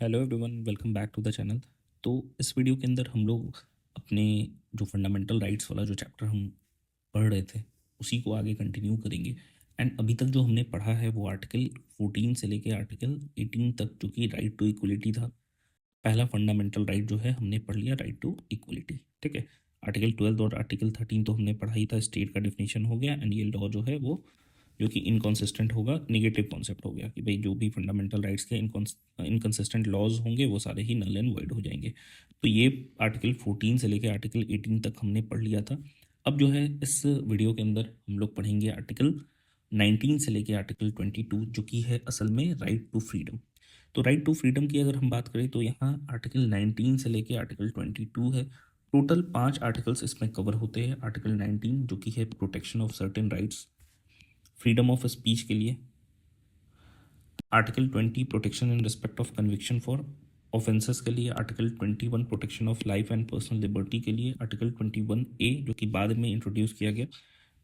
Hello everyone, welcome back to the channel. तो इस video के अंदर हम लोग अपने जो फंडामेंटल राइट्स वाला जो चैप्टर हम पढ़ रहे थे उसी को आगे कंटिन्यू करेंगे। एंड अभी तक जो हमने पढ़ा है वो आर्टिकल 14 से लेके आर्टिकल 18 तक, जो कि राइट टू इक्वलिटी था। पहला फंडामेंटल राइट जो है हमने पढ़ लिया, राइट टू इक्वलिटी। ठीक है। आर्टिकल 12 और आर्टिकल 13 तो हमने पढ़ा ही था, स्टेट का डिफिनेशन हो गया। एंड ये लॉ जो है वो जो कि इनकॉन्सिस्टेंट होगा, निगेटिव कॉन्सेप्ट हो गया कि भाई जो भी फंडामेंटल राइट्स के इनकॉन्सिस्टेंट लॉज होंगे वो सारे ही नल एंड वॉइड हो जाएंगे। तो ये आर्टिकल 14 से लेकर आर्टिकल 18 तक हमने पढ़ लिया था। अब जो है इस वीडियो के अंदर हम लोग पढ़ेंगे आर्टिकल 19 से लेकर आर्टिकल 22, जो कि है असल में राइट टू फ्रीडम। तो राइट टू फ्रीडम की अगर हम बात करें तो यहाँ आर्टिकल 19 से लेकर आर्टिकल 22 है। टोटल 5 आर्टिकल्स इसमें कवर होते हैं। आर्टिकल 19 जो कि है protection of certain rights, freedom of speech के लिए। Article 20 protection in respect of conviction for offences के लिए। Article 21 protection of life and personal liberty के लिए। आर्टिकल 21A जो कि बाद में इंट्रोड्यूस किया गया,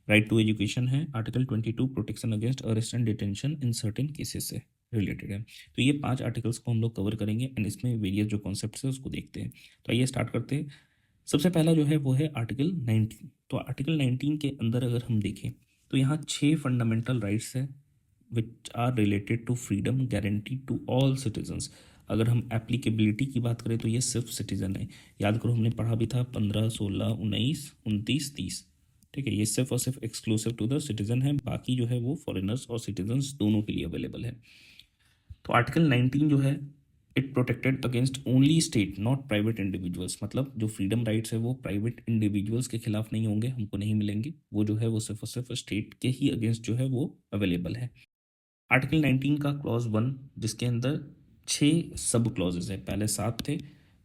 राइट टू एजुकेशन है। Article 22 protection against arrest and detention in certain cases से रिलेटेड है। तो ये 5 आर्टिकल्स को हम लोग कवर करेंगे एंड इसमें वेरियस जो कॉन्सेप्ट्स है उसको देखते हैं। तो आइए स्टार्ट करते हैं। सबसे पहला जो है वो है आर्टिकल 19। तो आर्टिकल 19 के अंदर अगर हम देखें तो यहाँ 6 फंडामेंटल राइट्स है which are related to freedom guarantee to all citizens. अगर हम एप्लीकेबिलिटी की बात करें तो ये सिर्फ सिटीजन है। याद करो हमने पढ़ा भी था 15, 16, 19, 29, 30। ठीक है, ये सिर्फ और सिर्फ एक्सक्लूसिव टू द सिटीजन है, बाकी जो है वो फॉरेनर्स और सिटीजन्स दोनों के लिए अवेलेबल है। तो आर्टिकल 19 जो है it protected against only state not private individuals. मतलब जो फ्रीडम राइट्स है वो प्राइवेट इंडिविजुअल्स के खिलाफ नहीं होंगे, हमको नहीं मिलेंगे। वो जो है वो सिर्फ और सिर्फ स्टेट के ही अगेंस्ट जो है वो अवेलेबल है। आर्टिकल 19 का क्लॉज 1 जिसके अंदर 6 सब क्लॉजेज है, पहले 7 थे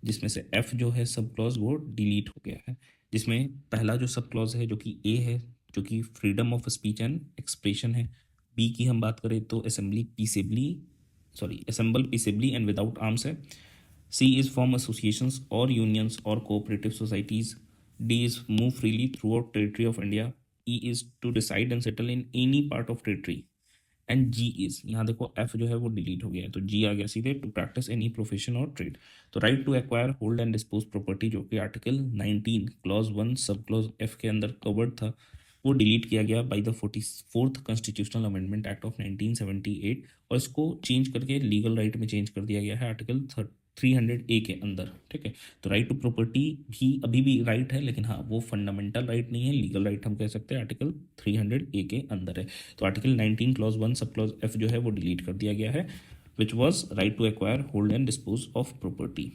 जिसमें से एफ जो है सब क्लॉज वो डिलीट हो गया है। जिसमें पहला जो सब क्लॉज है जो कि ए है, जो कि freedom of speech and expression है। बी की हम बात करें तो assemble peaceably and without arms है। सी इज फॉर्म एसोसिएशंस और यूनियंस और cooperative societies. D is move freely throughout territory of India. E is to decide and settle in any part of territory. And G is, यहाँ देखो F जो है वो delete हो गया है तो जी आ गया सीधे, टू प्रैक्टिस एनी प्रोफेशन और ट्रेड। तो right to acquire hold and dispose property जो कि article 19 clause 1 sub clause F के अंदर कवर्ड था, वो डिलीट किया गया by the 44th constitutional amendment act of 1978। और इसको चेंज करके लीगल राइट में चेंज कर दिया गया है आर्टिकल 300A के अंदर। ठीक है। तो राइट टू प्रॉपर्टी भी अभी भी राइट है, लेकिन हाँ वो फंडामेंटल राइट नहीं है, लीगल राइट हम कह सकते हैं आर्टिकल 300A के अंदर है। तो article 19 clause 1 sub clause F जो है वो डिलीट कर दिया गया है, which was right to acquire hold and dispose of property.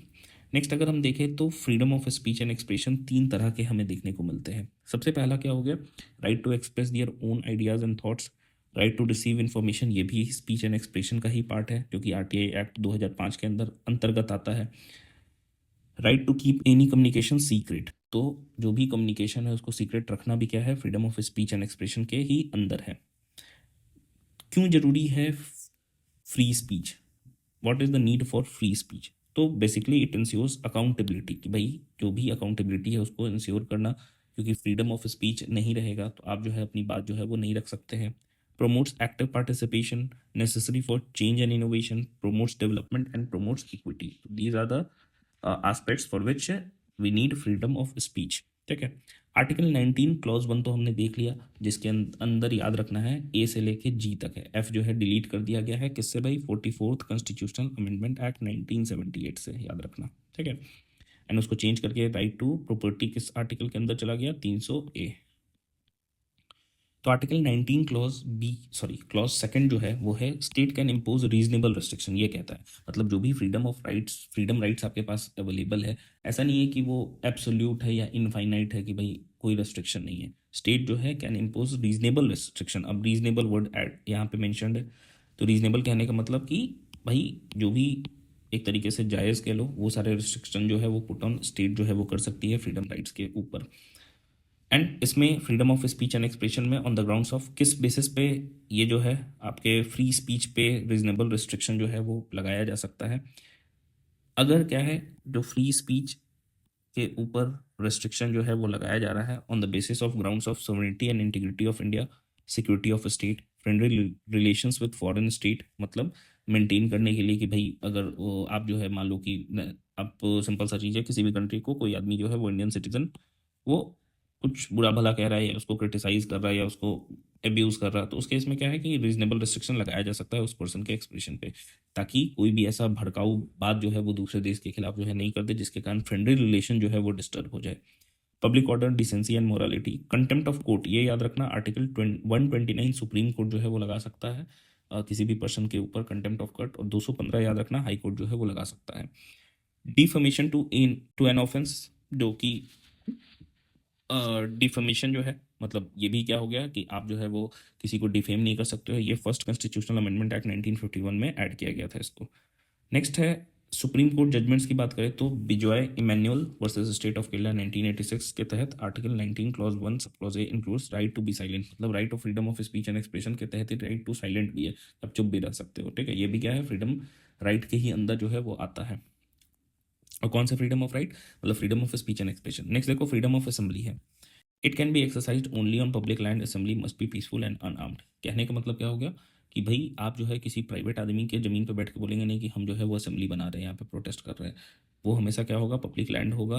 Next अगर हम देखें तो freedom of speech and expression 3 तरह के हमें देखने को मिलते हैं। सबसे पहला क्या हो गया, right to express their own ideas and thoughts. Right to receive information, ये भी स्पीच एंड एक्सप्रेशन का ही पार्ट है जो कि आरटीआई एक्ट 2005 के अंदर अंतर्गत आता है। Right to keep any communication secret, तो जो भी कम्युनिकेशन है उसको सीक्रेट रखना भी क्या है, freedom of speech and expression के ही अंदर है। क्यों जरूरी है free speech, what is the need for free speech? तो बेसिकली इट इंश्योर्स अकाउंटेबिलिटी, कि भाई जो भी अकाउंटेबिलिटी है उसको इंश्योर करना, क्योंकि फ्रीडम ऑफ स्पीच नहीं रहेगा तो आप जो है अपनी बात जो है वो नहीं रख सकते हैं। promotes active participation necessary for change and innovation, promotes development and promotes equity. These are the aspects for which we need freedom of speech. ठीक है। आर्टिकल 19 क्लॉज 1 तो हमने देख लिया, जिसके अंदर याद रखना है ए से लेके जी तक है। एफ जो है डिलीट कर दिया गया है, किससे भाई, 44th कॉन्स्टिट्यूशनल अमेंडमेंट एक्ट 1978 से, याद रखना। ठीक है। एंड उसको चेंज करके राइट टू प्रॉपर्टी किस आर्टिकल के अंदर चला गया, 300A। तो आर्टिकल 19 क्लॉज सेकंड जो है वो है state can impose reasonable restriction. ये कहता है मतलब जो भी फ्रीडम राइट्स आपके पास अवेलेबल है, ऐसा नहीं है कि वो एब्सोल्यूट है या इनफाइनाइट है कि भाई कोई रेस्ट्रिक्शन नहीं है। स्टेट जो है कैन इम्पोज रीजनेबल रिस्ट्रिक्शन। अब रीजनेबल वर्ड एड यहाँ पे मेंशन्ड है, तो रीजनेबल कहने का मतलब कि भाई जो भी एक तरीके से जायज़ कह लो, वो सारे रिस्ट्रिक्शन जो है वो पुट ऑन स्टेट जो है वो कर सकती है फ्रीडम राइट्स के ऊपर। एंड इसमें freedom of speech and expression में ऑन द ग्राउंड्स ऑफ किस बेसिस पे ये जो है आपके फ्री स्पीच पे रीजनेबल रिस्ट्रिक्शन जो है वो लगाया जा सकता है। अगर क्या है, जो फ्री स्पीच के ऊपर रिस्ट्रिक्शन जो है वो लगाया जा रहा है on the basis of grounds of sovereignty and integrity of India, security of state, friendly relations with foreign state. मतलब मेंटेन करने के लिए कि भाई अगर आप जो है मान लो कि आप सिंपल सा चीज़ है, किसी भी कंट्री को कोई आदमी जो है वो इंडियन सिटीजन वो कुछ बुरा भला कह रहा है या उसको क्रिटिसाइज कर रहा है या उसको एब्यूज कर रहा है, तो उस केस में क्या है कि रीजनेबल रिस्ट्रिक्शन लगाया जा सकता है उस पर्सन के एक्सप्रेशन पे, ताकि कोई भी ऐसा भड़काऊ बात जो है वो दूसरे देश के खिलाफ जो है नहीं कर दे जिसके कारण फ्रेंडली रिलेशन जो है वो डिस्टर्ब हो जाए। Public order, decency and morality, contempt of court, ये याद रखना आर्टिकल 129 सुप्रीम कोर्ट जो है वो लगा सकता है किसी भी पर्सन के ऊपर कंटेम्प्ट ऑफ कोर्ट, और 215 याद रखना हाई कोर्ट जो है वो लगा सकता है। डिफमेशन टू एन ऑफेंस, जो कि डिफेमेशन जो है मतलब ये भी क्या हो गया कि आप जो है वो किसी को डिफेम नहीं कर सकते हो, ये फर्स्ट कॉन्स्टिट्यूशनल अमेंडमेंट एक्ट 1951 में ऐड किया गया था इसको। नेक्स्ट है सुप्रीम कोर्ट जजमेंट्स की बात करें तो Bijoe Emmanuel versus state of Kerala 1986 के तहत article 19 clause 1 sub clause A includes right to be silent, मतलब right of freedom of speech and expression के तहत ही राइट टू साइलेंट भी है, आप चुप भी रह सकते हो, ठीक है, ये भी क्या है फ्रीडम राइट के ही अंदर जो है वो आता है। और कौन सा फ्रीडम ऑफ राइट, मतलब freedom of speech and expression. Next देखो फ्रीडम ऑफ असेंबली है, it can be exercise only on public land, assembly must be peaceful and unarmoured. कहने का मतलब क्या हो गया कि भाई आप जो है किसी प्राइवेट आदमी के ज़मीन पर बैठ के बोलेंगे नहीं कि हम जो है वो असेंबली बना रहे हैं, यहाँ पे प्रोटेस्ट कर रहे हैं, वो हमेशा क्या होगा पब्लिक लैंड होगा।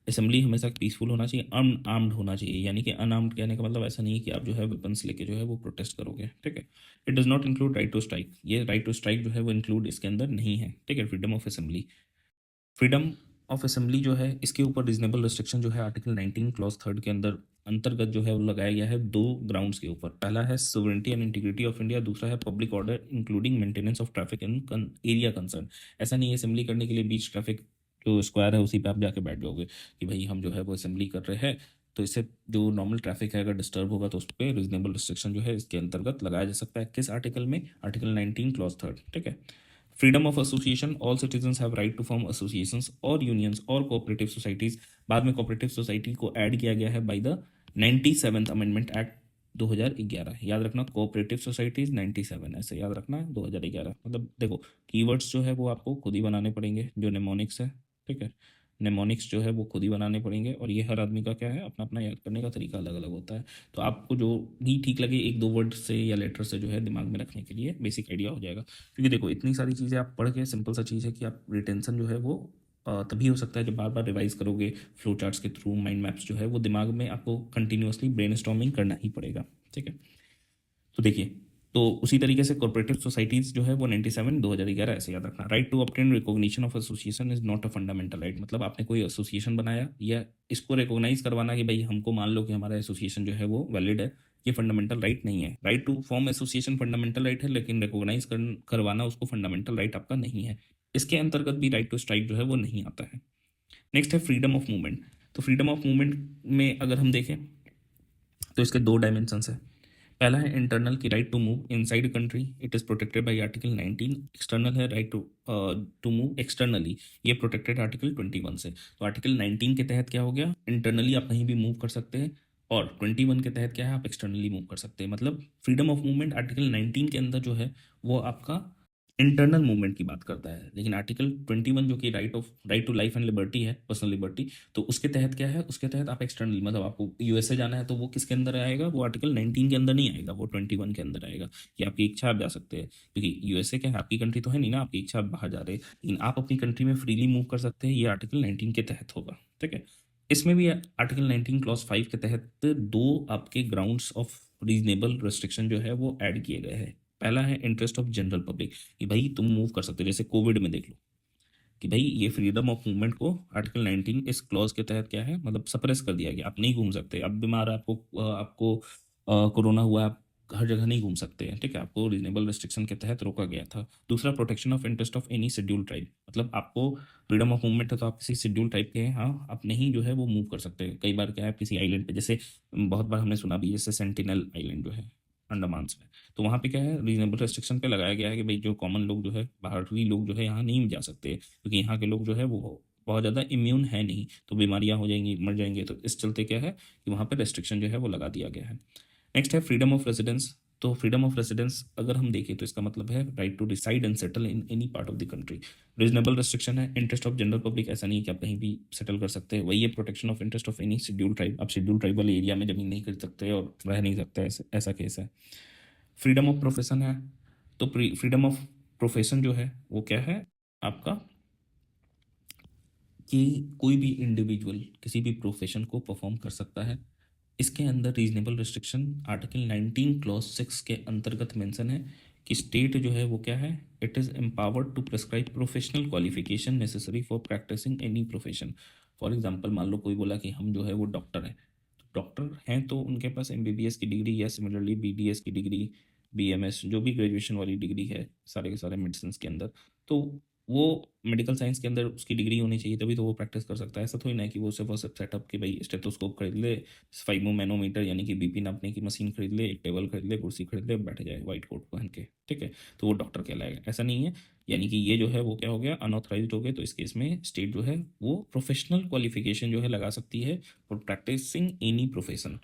असेंबली हमेशा पीसफुल होना चाहिए, अनआर्म्ड होना चाहिए, यानी कि अनआर्म्ड कहने का मतलब ऐसा नहीं है कि आप जो है वेपन्स लेके जो है वो प्रोटेस्ट करोगे, ठीक है। It does not include right to strike, ये राइट टू स्ट्राइक जो है वो इंक्लूड इसके अंदर नहीं है, ठीक है। Freedom of assembly, freedom of assembly जो है इसके ऊपर रीजनेबल रिस्ट्रिक्शन जो है आर्टिकल 19 क्लॉज 3 के अंदर अंतर्गत जो है वो लगाया गया है दो ग्राउंड्स के ऊपर। पहला है sovereignty and integrity of India, दूसरा है public order including maintenance of traffic in area concern. ऐसा नहीं है असेंबली करने के लिए बीच ट्रैफिक जो स्क्वायर है उसी पे आप जाके बैठ जाओगे कि भाई हम जो है वो असेंबली कर रहे हैं, तो इससे जो नॉर्मल ट्रैफिक है अगर डिस्टर्ब होगा तो उस पर रीजनेबल रिस्ट्रिक्शन जो है इसके अंतर्गत लगाया जा सकता है। किस आर्टिकल में, आर्टिकल 19 क्लॉज 3, ठीक है। Freedom of association, all citizens have right to form associations और यूनियंस और कोऑपरेटिव सोसाइटीज। बाद में कोऑपरेटिव सोसाइटी को ऐड किया गया है by the 97th amendment act 2011। याद रखना कोऑपरेटिव सोसाइटीज 97, ऐसे याद रखना 2011। मतलब देखो कीवर्ड्स जो है वो आपको खुद ही बनाने पड़ेंगे, जो नेमोनिक्स है, ठीक है, नेमोनिक्स जो है वो खुद ही बनाने पड़ेंगे, और ये हर आदमी का क्या है अपना अपना याद करने का तरीका अलग अलग होता है। तो आपको जो भी ठीक लगे एक दो वर्ड से या लेटर से जो है दिमाग में रखने के लिए बेसिक आइडिया हो जाएगा, क्योंकि देखो इतनी सारी चीज़ें आप पढ़ के सिंपल सा चीज़ है कि आप रिटेंशन जो है वो तभी हो सकता है जब बार बार रिवाइज करोगे फ्लो चार्ट्स के थ्रू, माइंड मैप्स जो है वो दिमाग में आपको कंटिन्यूअसली ब्रेनस्टॉर्मिंग करना ही पड़ेगा, ठीक है। तो देखिए, तो उसी तरीके से कॉर्पोरेटिव सोसाइटीज जो है वो 97 2011 ऐसे याद रखना। Right to obtain recognition of association is not a fundamental right, मतलब आपने कोई एसोसिएशन बनाया या इसको रिकॉग्नाइज करवाना कि भाई हमको मान लो कि हमारा एसोसिएशन जो है वो वैलिड है, ये फंडामेंटल राइट नहीं है। Right to form association fundamental right है, लेकिन रिकॉग्नाइज करवाना उसको फंडामेंटल राइट आपका नहीं है। इसके अंतर्गत भी राइट टू स्ट्राइक जो है वो नहीं आता है। नेक्स्ट है फ्रीडम ऑफ मूवमेंट। तो फ्रीडम ऑफ मूवमेंट में अगर हम देखें तो इसके दो डायमेंशंस है। पहला है इंटरनल की right to move inside country, it is protected by article 19। External है राइट टू मूव एक्सटर्नली, ये प्रोटेक्टेड आर्टिकल 21 से। तो आर्टिकल 19 के तहत क्या हो गया, इंटरनली आप कहीं भी मूव कर सकते हैं, और 21 के तहत क्या है आप एक्सटर्नली मूव कर सकते हैं। मतलब फ्रीडम ऑफ मूवमेंट आर्टिकल 19 के अंदर जो है वो आपका इंटरनल मूवमेंट की बात करता है, लेकिन आर्टिकल 21 जो कि right to life and liberty है, पर्सनल लिबर्टी, तो उसके तहत क्या है, उसके तहत आप एक्सटर्नली मतलब आपको यूएसए जाना है तो वो किसके अंदर आएगा, वो आर्टिकल 19 के अंदर नहीं आएगा, वो 21 के अंदर आएगा कि आपकी इच्छा आप जा सकते हैं, क्योंकि यूएसए क्या है आपकी कंट्री तो है नहीं ना, आपकी इच्छा आप बाहर जा रहे हैं, लेकिन आप अपनी कंट्री में फ्रीली मूव कर सकते हैं, ये आर्टिकल 19 के तहत होगा, ठीक है। इसमें भी आर्टिकल 19 क्लॉज 5 के तहत दो आपके ग्राउंड्स ऑफ रीजनेबल रिस्ट्रिक्शन जो है वो ऐड किए गए हैं। पहला है इंटरेस्ट ऑफ जनरल पब्लिक, कि भाई तुम मूव कर सकते हो, जैसे कोविड में देख लो कि भाई ये फ्रीडम ऑफ मूवमेंट को आर्टिकल 19 इस क्लॉज के तहत क्या है मतलब सप्रेस कर दिया गया, आप नहीं घूम सकते, अब बीमार है, आपको कोरोना हुआ, आप हर जगह नहीं घूम सकते हैं, ठीक है, आपको रीजनेबल रिस्ट्रिक्शन के तहत रोका गया था। दूसरा protection of interest of any schedule tribe, मतलब आपको फ्रीडम ऑफ मूवमेंट है तो आप किसी शेड्यूल टाइप के हैं, हाँ आप नहीं जो है वो मूव कर सकते। कई बार क्या है किसी आइलैंड पे, जैसे बहुत बार हमने सुना भी, जैसे सेंटिनल आइलैंड जो है अंडमान में, तो वहाँ पे क्या है रीजनेबल रेस्ट्रिक्शन पे लगाया गया है कि भाई जो कॉमन लोग जो है बाहरी लोग जो है यहाँ नहीं जा सकते, क्योंकि यहाँ के लोग जो है वो बहुत ज़्यादा इम्यून है नहीं, तो बीमारियाँ हो जाएंगी, मर जाएंगे, तो इस चलते क्या है कि वहाँ पे रेस्ट्रिक्शन जो है वो लगा दिया गया है। नेक्स्ट है फ्रीडम ऑफ रेजिडेंस। तो फ्रीडम ऑफ रेजिडेंस अगर हम देखें तो इसका मतलब है right to decide and settle in any part of the country. Reasonable restriction है इंटरेस्ट ऑफ जनरल पब्लिक, ऐसा नहीं है कि आप कहीं भी सेटल कर सकते हैं। वही है protection of interest of any schedule tribe, आप शेड्यूल ट्राइब वाले एरिया में जमीन नहीं खरीद सकते और रह नहीं सकते, ऐसा केस है। फ्रीडम ऑफ प्रोफेशन है, तो फ्रीडम ऑफ प्रोफेशन जो है वो क्या है आपका, कि कोई भी इंडिविजुअल किसी भी प्रोफेशन को परफॉर्म कर सकता है। इसके अंदर रीजनेबल रिस्ट्रिक्शन आर्टिकल 19 क्लॉज 6 के अंतर्गत मेंशन है कि स्टेट जो है वो क्या है, it is empowered to prescribe professional qualification necessary for practising any profession. For example मान लो कोई बोला कि हम जो है वो डॉक्टर हैं, डॉक्टर हैं तो उनके पास एमबीबीएस की डिग्री या सिमिलरली बीडीएस की डिग्री, बीएमएस जो भी ग्रेजुएशन वाली डिग्री है सारे के सारे मेडिसिन के अंदर, तो वो मेडिकल साइंस के अंदर उसकी डिग्री होनी चाहिए तभी तो वो प्रैक्टिस कर सकता है। ऐसा थोड़ी ना है कि वो सिर्फ और सिर्फ सेटअप कि भाई स्टेथोस्कोप खरीद ले, स्फाइगमोमैनोमीटर यानी कि बीपी नापने की मशीन खरीद ले, एक टेबल खरीद ले, कुर्सी खरीद ले, बैठ जाए वाइट कोट पहन के, ठीक है, तो वो डॉक्टर कहलाएगा। ऐसा नहीं है, यानी कि ये जो है वो क्या हो गया, अनऑथराइज्ड हो गए। तो इस केस में स्टेट जो है वो प्रोफेशनल क्वालिफिकेशन जो है लगा सकती है फॉर प्रैक्टिसिंग एनी प्रोफेशन।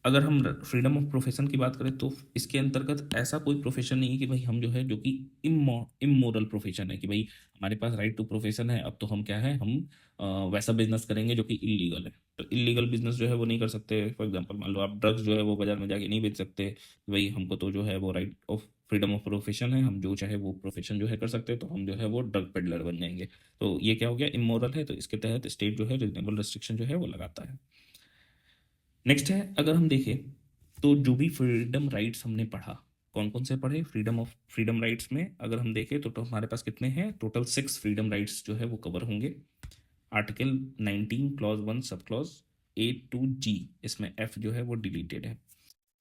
अगर हम फ्रीडम ऑफ प्रोफेशन की बात करें तो इसके अंतर्गत ऐसा कोई प्रोफेशन नहीं है कि भाई हम जो है जो कि इमोरल प्रोफेशन है कि भाई हमारे पास राइट टू प्रोफेशन है, अब तो हम क्या है, हम वैसा बिजनेस करेंगे जो कि इलीगल है। तो इलीगल बिजनेस जो है वो नहीं कर सकते। फॉर एग्जांपल मान लो आप ड्रग्स जो है वो बाजार में जाके नहीं बेच सकते, भाई हमको तो जो है वो right of freedom of profession है, हम जो चाहे वो प्रोफेशन जो है कर सकते हैं, तो हम जो है वो ड्रग पेडलर बन जाएंगे। तो ये क्या हो गया, इमोरल है। तो इसके तहत स्टेट जो है रिजनेबल रिस्ट्रिक्शन जो है वो लगाता है। नेक्स्ट है, अगर हम देखें तो जो भी फ्रीडम राइट्स हमने पढ़ा, कौन कौन से पढ़े फ्रीडम राइट्स में, अगर हम देखें तो हमारे पास कितने हैं, टोटल 6 फ्रीडम राइट्स जो है वो कवर होंगे। Article 19 clause 1 sub clause A to जी, इसमें एफ जो है वो डिलीटेड है।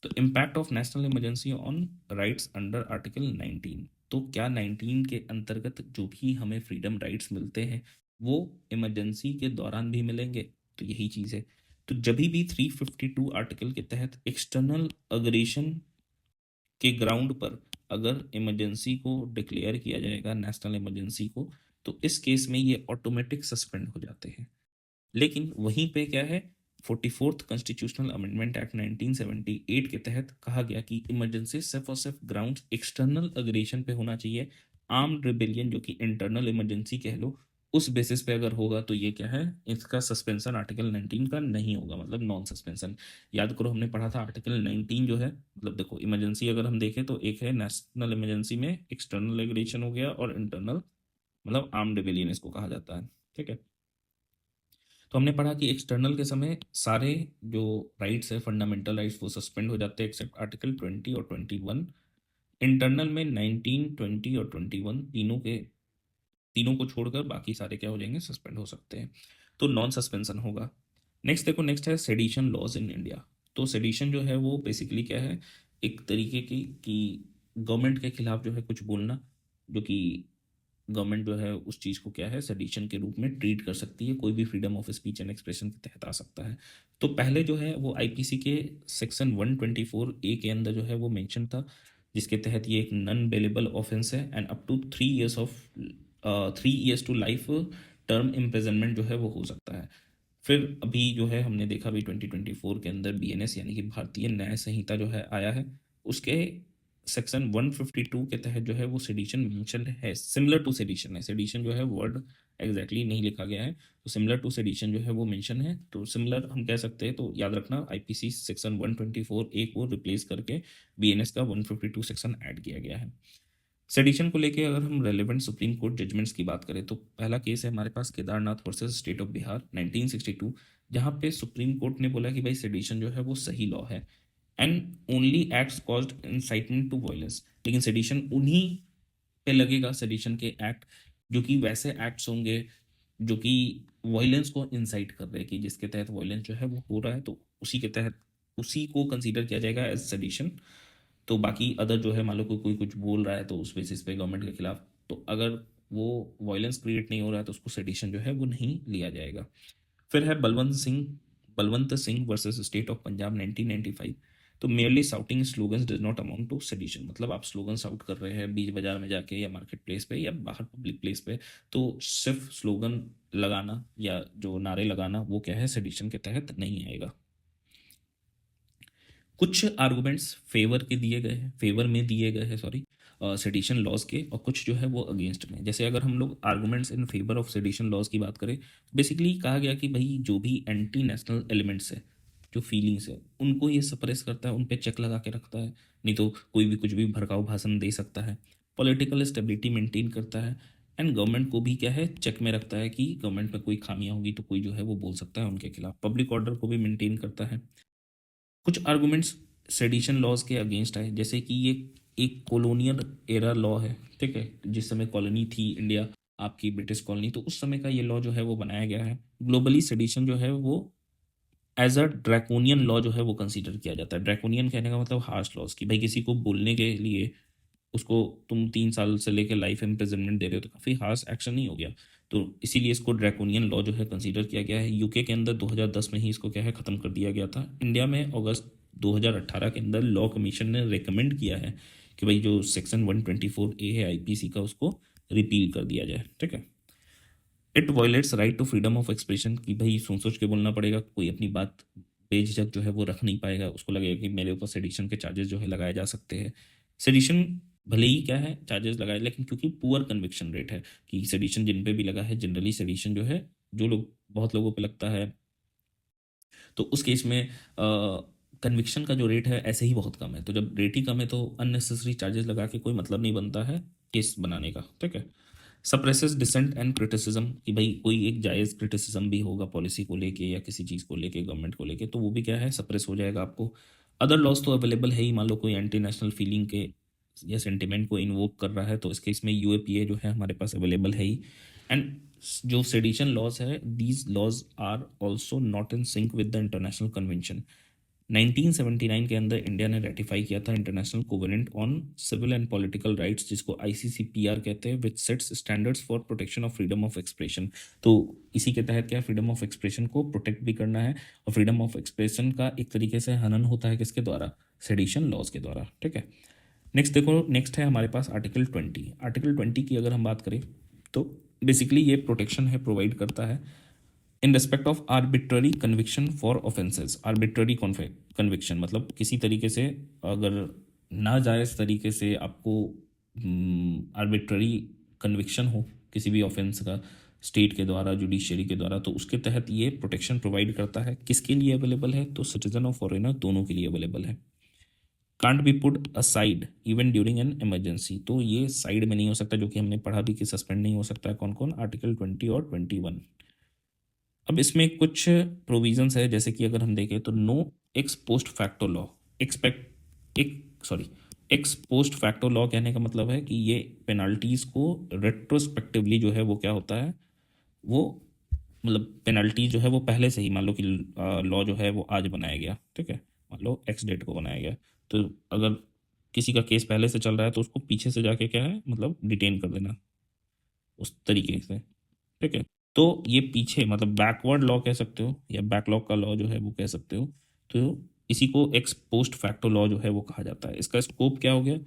तो impact of national emergency on rights under article 19, तो क्या 19 के अंतर्गत जो भी हमें फ्रीडम राइट्स मिलते हैं वो इमरजेंसी के दौरान भी मिलेंगे, तो यही चीज़ है। तो जब भी 352 आर्टिकल के तहत एक्सटर्नल अग्रेशन के ग्राउंड पर अगर इमरजेंसी को डिक्लेयर किया जाएगा, नेशनल इमरजेंसी को, तो इस केस में ये ऑटोमेटिक सस्पेंड हो जाते हैं। लेकिन वहीं पे क्या है, 44th कॉन्स्टिट्यूशनल अमेंडमेंट एक्ट 1978 के तहत कहा गया कि इमरजेंसी सिर्फ और सिर्फ ग्राउंड एक्सटर्नल अग्रेशन पे होना चाहिए। आर्म्ड रिबेलियन जो कि इंटरनल इमरजेंसी कह लो, उस बेसिस पे अगर होगा तो ये क्या है, इसका सस्पेंशन आर्टिकल 19 का नहीं होगा, मतलब नॉन सस्पेंशन। याद करो हमने पढ़ा था आर्टिकल 19 जो है, मतलब देखो इमरजेंसी अगर हम देखें तो एक है नेशनल इमरजेंसी में एक्सटर्नल एग्रेशन हो गया, और इंटरनल मतलब आर्म्ड रिबेलियन इसको कहा जाता है, ठीक है। तो हमने पढ़ा कि एक्सटर्नल के समय सारे जो राइट्स है फंडामेंटल राइट्स वो सस्पेंड हो जाते हैं एक्सेप्ट आर्टिकल 20 और 21। इंटरनल में 19, 20 और 21 तीनों को छोड़कर बाकी सारे क्या हो जाएंगे, सस्पेंड हो सकते हैं, तो नॉन सस्पेंशन होगा। नेक्स्ट देखो, नेक्स्ट है सेडिशन लॉज इन इंडिया। तो सेडिशन जो है वो बेसिकली क्या है, एक तरीके की कि गवर्नमेंट के खिलाफ जो है कुछ बोलना, जो कि गवर्नमेंट जो है उस चीज़ को क्या है सेडिशन के रूप में ट्रीट कर सकती है, कोई भी freedom of speech and expression के तहत आ सकता है। तो पहले जो है वो आईपीसी के सेक्शन 124 ए के अंदर जो है वो मेंशन था, जिसके तहत ये एक नॉन बेलेबल ऑफेंस है and up to 3 years to life term imprisonment जो है वो हो सकता है। फिर अभी जो है हमने देखा भी 2024 के अंदर बीएनएस यानी कि भारतीय न्याय संहिता जो है आया है, उसके सेक्शन 152 के तहत जो है वो सेडिशन मेंशन है, सिमिलर टू सेडिशन है, सेडिशन जो है वर्ड एग्जैक्टली नहीं लिखा गया है, तो सिमिलर टू सेडिशन जो है वो मेंशन है, तो सिमिलर हम कह सकते हैं। तो याद रखना आईपीसी सेक्शन 124 ए को रिप्लेस करके बीएनएस का 152 सेक्शन ऐड किया गया है। सेडिशन को लेके अगर हम रेलेवेंट सुप्रीम कोर्ट जजमेंट्स की बात करें तो पहला केस है हमारे पास Kedarnath versus state of Bihar 1962, जहां पे सुप्रीम कोर्ट ने बोला कि भाई सेडिशन जो है वो सही लॉ है and only acts caused incitement to violence. लेकिन सेडिशन उन्हीं पे लगेगा, सेडिशन के एक्ट जो कि वैसे एक्ट्स होंगे जो कि वायलेंस को इंसाइट कर रहे हैं, कि जिसके तहत वायलेंस जो है वो हो रहा है, तो उसी के तहत उसी को कंसीडर किया जाएगा एज सेडिशन। तो बाकी अदर जो है मान लो कोई कुछ बोल रहा है तो उस बेसिस पे गवर्नमेंट के खिलाफ, तो अगर वो वायलेंस क्रिएट नहीं हो रहा है तो उसको सेडिशन जो है वो नहीं लिया जाएगा। फिर है Balwant Singh versus state of Punjab 1995। तो merely shouting slogans does not amount to sedition, मतलब आप स्लोगन आउट कर रहे हैं बीच बाजार में जाके या मार्केट प्लेस पे या बाहर पब्लिक प्लेस पे, तो सिर्फ स्लोगन लगाना या जो नारे लगाना वो क्या है, सेडिशन के तहत नहीं आएगा। कुछ आर्गुमेंट्स फेवर में दिए गए हैं, सॉरी, सेडिशन लॉज के, और कुछ जो है वो अगेंस्ट में। जैसे अगर हम लोग arguments in favour of sedition laws की बात करें, बेसिकली कहा गया कि भाई जो भी एंटी नेशनल एलिमेंट्स है जो फीलिंग्स है उनको ये सप्रेस करता है, उन पे चेक लगा के रखता है, नहीं तो कोई भी कुछ भी भड़काऊ भाषण दे सकता है। पॉलिटिकल स्टेबिलिटी मेंटेन करता है, एंड गवर्नमेंट को भी क्या है चेक में रखता है कि गवर्नमेंट में कोई खामियां होगी तो कोई जो है वो बोल सकता है उनके खिलाफ। पब्लिक ऑर्डर को भी मेंटेन करता है। कुछ आर्गुमेंट्स सेडिशन लॉज के अगेंस्ट आए, जैसे कि ये एक कॉलोनियल एरा लॉ है, ठीक है, जिस समय कॉलोनी थी इंडिया आपकी ब्रिटिश कॉलोनी, तो उस समय का ये लॉ जो है वो बनाया गया है। ग्लोबली सेडिशन जो है वो एज अ ड्रैकोनियन लॉ जो है वो कंसीडर किया जाता है। ड्रैकोनियन कहने का मतलब हार्श लॉज, की भाई किसी को बोलने के लिए उसको तुम 3 साल से लेकर लाइफ इम्प्रिजनमेंट दे रहे हो तो काफ़ी हार्श एक्शन नहीं हो गया, तो इसीलिए इसको ड्रैकोनियन लॉ जो है कंसीडर किया गया है। यूके के अंदर 2010 में ही इसको क्या है ख़त्म कर दिया गया था। इंडिया में अगस्त 2018 के अंदर लॉ कमीशन ने रिकमेंड किया है कि भाई जो सेक्शन 124A है आईपीसी का उसको रिपील कर दिया जाए, ठीक है। It violates right to freedom of expression, कि भाई सोच सोच के बोलना पड़ेगा, कोई अपनी बात बेझिझक जो है वो रख नहीं पाएगा, उसको लगेगा कि मेरे ऊपर सेडिशन के चार्जेस जो है लगाए जा सकते हैं। सेडिशन भले ही क्या है चार्जेस लगाए, लेकिन क्योंकि पुअर कन्विक्शन रेट है कि सेडिशन जिन पे भी लगा है, जनरली सेडिशन जो है जो लोग बहुत लोगों पे लगता है, तो उस केस में कन्विक्शन का जो रेट है ऐसे ही बहुत कम है। तो जब रेट ही कम है तो अननेसेसरी चार्जेस लगा के कोई मतलब नहीं बनता है केस बनाने का, ठीक है। सप्रेसेस डिसेंट एंड क्रिटिसिज्म, कि भाई कोई एक जायज़ क्रिटिसिज्म भी होगा पॉलिसी को लेके या किसी चीज़ को लेके, गवर्नमेंट को लेके, तो वो भी क्या है सप्रेस हो जाएगा आपको। अदर लॉज तो अवेलेबल है ही, मान लो कोई एंटी नेशनल फीलिंग के या सेंटिमेंट को इन्वोक कर रहा है तो इस केस में यूएपीए जो है हमारे पास अवेलेबल है ही। एंड जो सेडिशन लॉज है, these laws are also not in sync with the international convention. 1979 के अंदर इंडिया ने रेटिफाई किया था international covenant on civil and political rights, जिसको आईसीसीपीआर कहते हैं, which sets standards for protection of freedom of expression. तो इसी के तहत क्या फ्रीडम ऑफ एक्सप्रेशन को प्रोटेक्ट भी करना है, और फ्रीडम ऑफ एक्सप्रेशन का एक तरीके से हनन होता है किसके द्वारा, सेडिशन लॉज के द्वारा, ठीक है। नेक्स्ट देखो, नेक्स्ट है हमारे पास आर्टिकल 20। आर्टिकल 20 की अगर हम बात करें तो बेसिकली ये प्रोटेक्शन है, प्रोवाइड करता है in respect of arbitrary conviction for offences. Arbitrary conviction मतलब किसी तरीके से अगर नाजायज़ तरीके से आपको आर्बिट्ररी कन्विक्शन हो किसी भी ऑफेंस का स्टेट के द्वारा, जुडिशियरी के द्वारा, तो उसके तहत ये प्रोटेक्शन प्रोवाइड करता है। किसके लिए अवेलेबल है, तो सिटीजन और फॉरेनर दोनों के लिए अवेलेबल है। Can't be put aside even during an emergency, तो ये साइड में नहीं हो सकता, जो कि हमने पढ़ा भी कि सस्पेंड नहीं हो सकता है। कौन कौन, आर्टिकल 20 और 21। अब इसमें कुछ प्रोविजंस है, जैसे कि अगर हम देखें तो no ex post facto law. Ex post facto law कहने का मतलब है कि ये पेनल्टीज को रेट्रोस्पेक्टिवली जो है वो क्या होता है, वो मतलब पेनल्टी जो है वो पहले से ही, मान लो कि लॉ जो है वो आज बनाया गया, ठीक है, मान लो एक्स डेट को बनाया गया, तो अगर किसी का केस पहले से चल रहा है तो उसको पीछे से जाके क्या है मतलब डिटेन कर देना उस तरीके से, ठीक है। तो ये पीछे मतलब बैकवर्ड लॉ कह सकते हो, या बैकलॉग का लॉ जो है वो कह सकते हो। तो इसी को एक्स पोस्ट फैक्टो लॉ जो है वो कहा जाता है। इसका स्कोप क्या हो गया,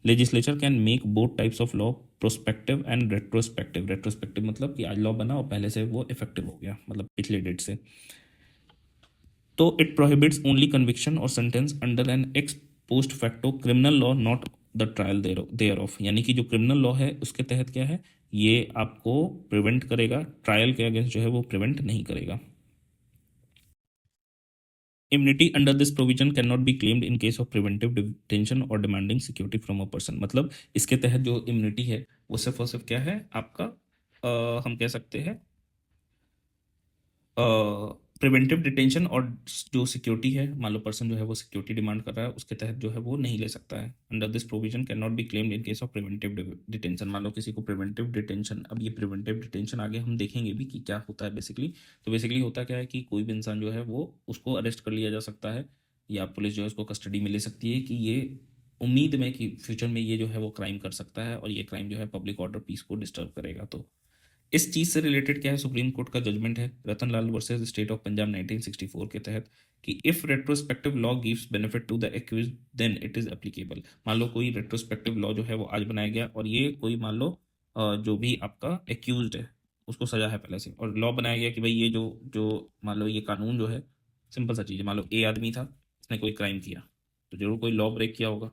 legislature can make both types of law, prospective and retrospective. Retrospective मतलब कि आज लॉ बना और पहले से वो इफेक्टिव हो गया, मतलब पिछले डेट से। तो इट प्रोहिबिट्स ओनली कन्विक्शन और sentence under an ex post facto criminal law, not the trial thereof. यानी कि जो क्रिमिनल लॉ है उसके तहत क्या है, ये आपको प्रिवेंट करेगा, ट्रायल के अगेंस्ट जो है वो प्रिवेंट नहीं करेगा। Immunity under this provision cannot be claimed in case of preventive detention or demanding security from a person. मतलब इसके तहत जो इम्यूनिटी है वो सिर्फ और सिर्फ क्या है आपका, हम कह सकते हैं प्रिवेंटिव डिटेंशन, और जो सिक्योरिटी है, मान लो पर्सन जो है वो सिक्योरिटी डिमांड कर रहा है, उसके तहत जो है वो नहीं ले सकता है। Under this provision cannot be claimed in case of preventive detention. मान लो किसी को प्रिवेंटिव डिटेंशन, अब ये प्रिवेंटिव डिटेंशन आगे हम देखेंगे भी कि क्या होता है बेसिकली। तो बेसिकली होता क्या है कि कोई भी इंसान जो है वो उसको अरेस्ट कर लिया जा सकता है, या पुलिस जो है उसको कस्टडी में ले सकती है कि ये उम्मीद में कि फ्यूचर में ये जो है वो क्राइम कर सकता है, और ये क्राइम जो है पब्लिक ऑर्डर पीस को डिस्टर्ब करेगा। तो इस चीज से रिलेटेड क्या है, सुप्रीम कोर्ट का जजमेंट है Ratanlal versus state of Punjab 1964 के तहत, कि if retrospective law gives benefit to the accused then it is applicable. मान लो कोई रेट्रोस्पेक्टिव लॉ जो है वो आज बनाया गया, और ये कोई मान लो जो भी आपका एक्यूज्ड है उसको सजा है पहले से, और लॉ बनाया गया कि भाई ये जो जो मान लो ये कानून जो है, सिंपल सा चीज़ है, मान लो ए आदमी था, इसने कोई क्राइम किया, तो जरूर कोई लॉ ब्रेक किया होगा,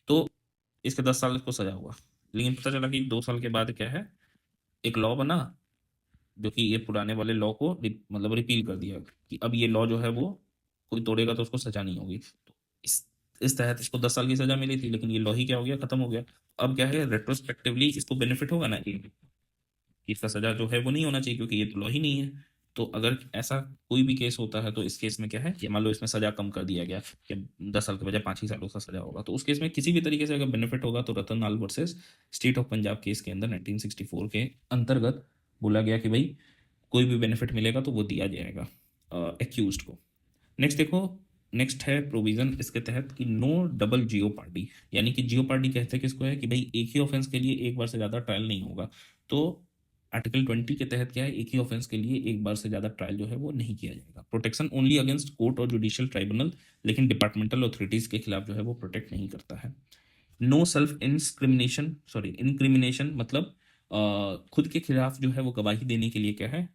तो इसके 10 साल इसको सजा होगा। लेकिन पता चला कि 2 साल के बाद क्या है, एक लॉ बना जो कि ये पुराने वाले लॉ को मतलब रिपील कर दिया कि अब ये लॉ जो है वो कोई तोड़ेगा तो उसको सजा नहीं होगी। तो इस तहत इसको 10 साल की सजा मिली थी, लेकिन ये लॉ ही क्या हो गया, खत्म हो गया। अब क्या है, रेट्रोस्पेक्टिवली इसको बेनिफिट होगा ना कि इसका सजा जो है वो नहीं होना चाहिए, क्योंकि ये तो लॉ ही नहीं है। तो अगर ऐसा कोई भी केस होता है, तो इस केस में क्या है कि मान लो इसमें सजा कम कर दिया गया कि 10 साल के बजाय 5 ही सालों का सजा होगा, तो उस केस में किसी भी तरीके से अगर बेनिफिट होगा, तो Ratan Lal versus state of Punjab case के अंदर 1964 के अंतर्गत बोला गया कि भाई कोई भी बेनिफिट मिलेगा तो वो दिया जाएगा एक्यूज को। नेक्स्ट देखो, नेक्स्ट है प्रोविजन इसके तहत कि नो डबल जियो पार्टी, यानी कि जियो पार्टी कहते हैं किसको है कि भाई एक ही ऑफेंस के लिए एक बार से ज्यादा ट्रायल नहीं होगा। तो आर्टिकल 20 के तहत क्या है, एक ही ऑफेंस के लिए एक बार से ज्यादा ट्रायल जो है वो नहीं किया जाएगा। प्रोटेक्शन ओनली अगेंस्ट कोर्ट और जुडिशियल ट्राइब्यूनल, लेकिन डिपार्टमेंटल अथॉरिटीज के खिलाफ जो है वो प्रोटेक्ट नहीं करता है। No self incrimination, sorry incrimination मतलब खुद के खिलाफ जो है वो गवाही देने के लिए क्या है,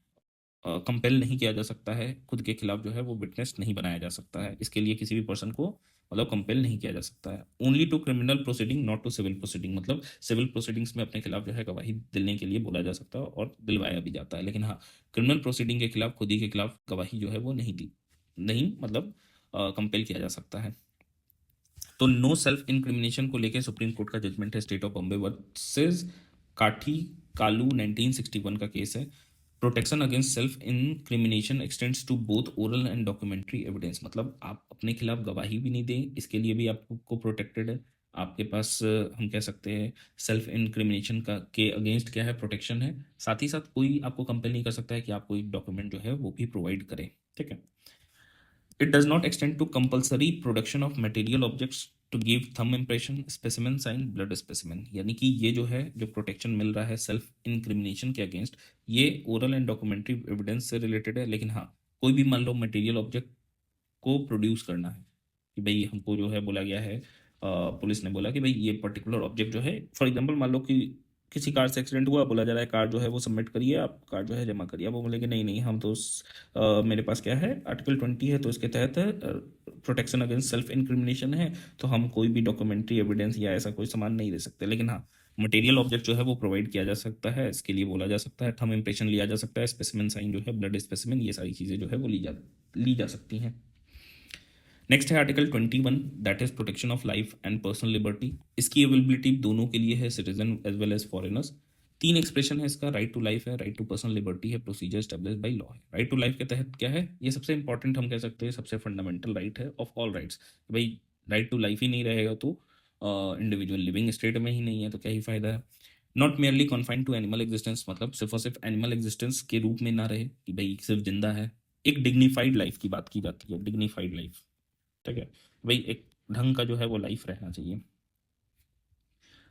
कंपेल नहीं किया जा सकता है, खुद के खिलाफ जो है वो विटनेस नहीं बनाया जा सकता है, इसके लिए किसी भी पर्सन को मतलब कंपेल नहीं किया जा सकता है। Only to criminal proceeding not to civil proceeding, मतलब सिविल प्रोसीडिंग्स में अपने खिलाफ जो है गवाही देने के लिए बोला जा सकता है और दिलवाया भी जाता है, लेकिन हाँ क्रिमिनल प्रोसीडिंग के खिलाफ खुद ही के खिलाफ गवाही जो है वो नहीं दी, नहीं मतलब कंपेल किया जा सकता है। तो नो सेल्फ इंक्रिमिनेशन को लेकर सुप्रीम कोर्ट का जजमेंट है state of Bombay versus Kathi Kalu 1961 का केस है। Protection against self incrimination extends to both oral and documentary evidence, मतलब आप अपने खिलाफ गवाही भी नहीं दें, इसके लिए भी आपको प्रोटेक्टेड है। आपके पास हम कह सकते हैं सेल्फ इंक्रिमिनेशन का के अगेंस्ट क्या है, प्रोटेक्शन है। साथ ही साथ कोई आपको कंपेल नहीं कर सकता है कि आप कोई डॉक्यूमेंट जो है वो भी प्रोवाइड करें, ठीक है। It does not extend to compulsory production of material objects to give thumb impression, specimen sign, blood specimen, यानी कि ये जो है जो प्रोटेक्शन मिल रहा है सेल्फ इंक्रिमिनेशन के अगेंस्ट, ये ओरल एंड डॉक्यूमेंट्री एविडेंस से रिलेटेड है। लेकिन हाँ कोई भी मान लो मटेरियल ऑब्जेक्ट को प्रोड्यूस करना है कि भाई हमको जो है बोला गया है, पुलिस ने बोला कि भाई ये पर्टिकुलर ऑब्जेक्ट जो है, फॉर एग्जांपल मान लो कि किसी कार से एक्सीडेंट हुआ, बोला जा रहा है कार जो है वो सबमिट करिए, आप कार जो है जमा करिए, वो बोलेंगे नहीं नहीं हम तो मेरे पास क्या है आर्टिकल 20 है, तो इसके तहत प्रोटेक्शन अगेंस्ट सेल्फ इंक्रिमिनेशन है, तो हम कोई भी डॉक्यूमेंट्री एविडेंस या ऐसा कोई सामान नहीं दे सकते। लेकिन हाँ मटेरियल ऑब्जेक्ट जो है वो प्रोवाइड किया जा सकता है, इसके लिए बोला जा सकता है थंब इम्प्रेशन लिया जा सकता है, स्पेसिमेन साइन जो है, ब्लड स्पेसिमेन, ये सारी चीज़ें जो है वो ली जा सकती हैं। नेक्स्ट है article 21, that is protection of life and personal liberty. इसकी अवेलेबिलिटी दोनों के लिए है, citizen as well as foreigners. तीन एक्सप्रेशन है इसका, राइट टू लाइफ है, राइट टू पर्सनल लिबर्टी है, प्रोसीजर एस्टेब्लिश्ड बाय लॉ है। राइट टू लाइफ के तहत क्या है, ये सबसे इंपॉर्टेंट हम कह सकते हैं, सबसे फंडामेंटल राइट है ऑफ ऑल राइट्स। भाई राइट टू लाइफ ही नहीं रहेगा तो इंडिविजुअल लिविंग स्टेट में ही नहीं है तो क्या ही फायदा है। Not merely confined to animal existence, मतलब सिर्फ और सिर्फ एनिमल एग्जिस्टेंस के रूप में ना रहे कि भाई सिर्फ जिंदा है। एक डिग्निफाइड लाइफ की बात की जाती है, डिग्निफाइड लाइफ, ठीक है, भाई एक ढंग का जो है वो लाइफ रहना चाहिए।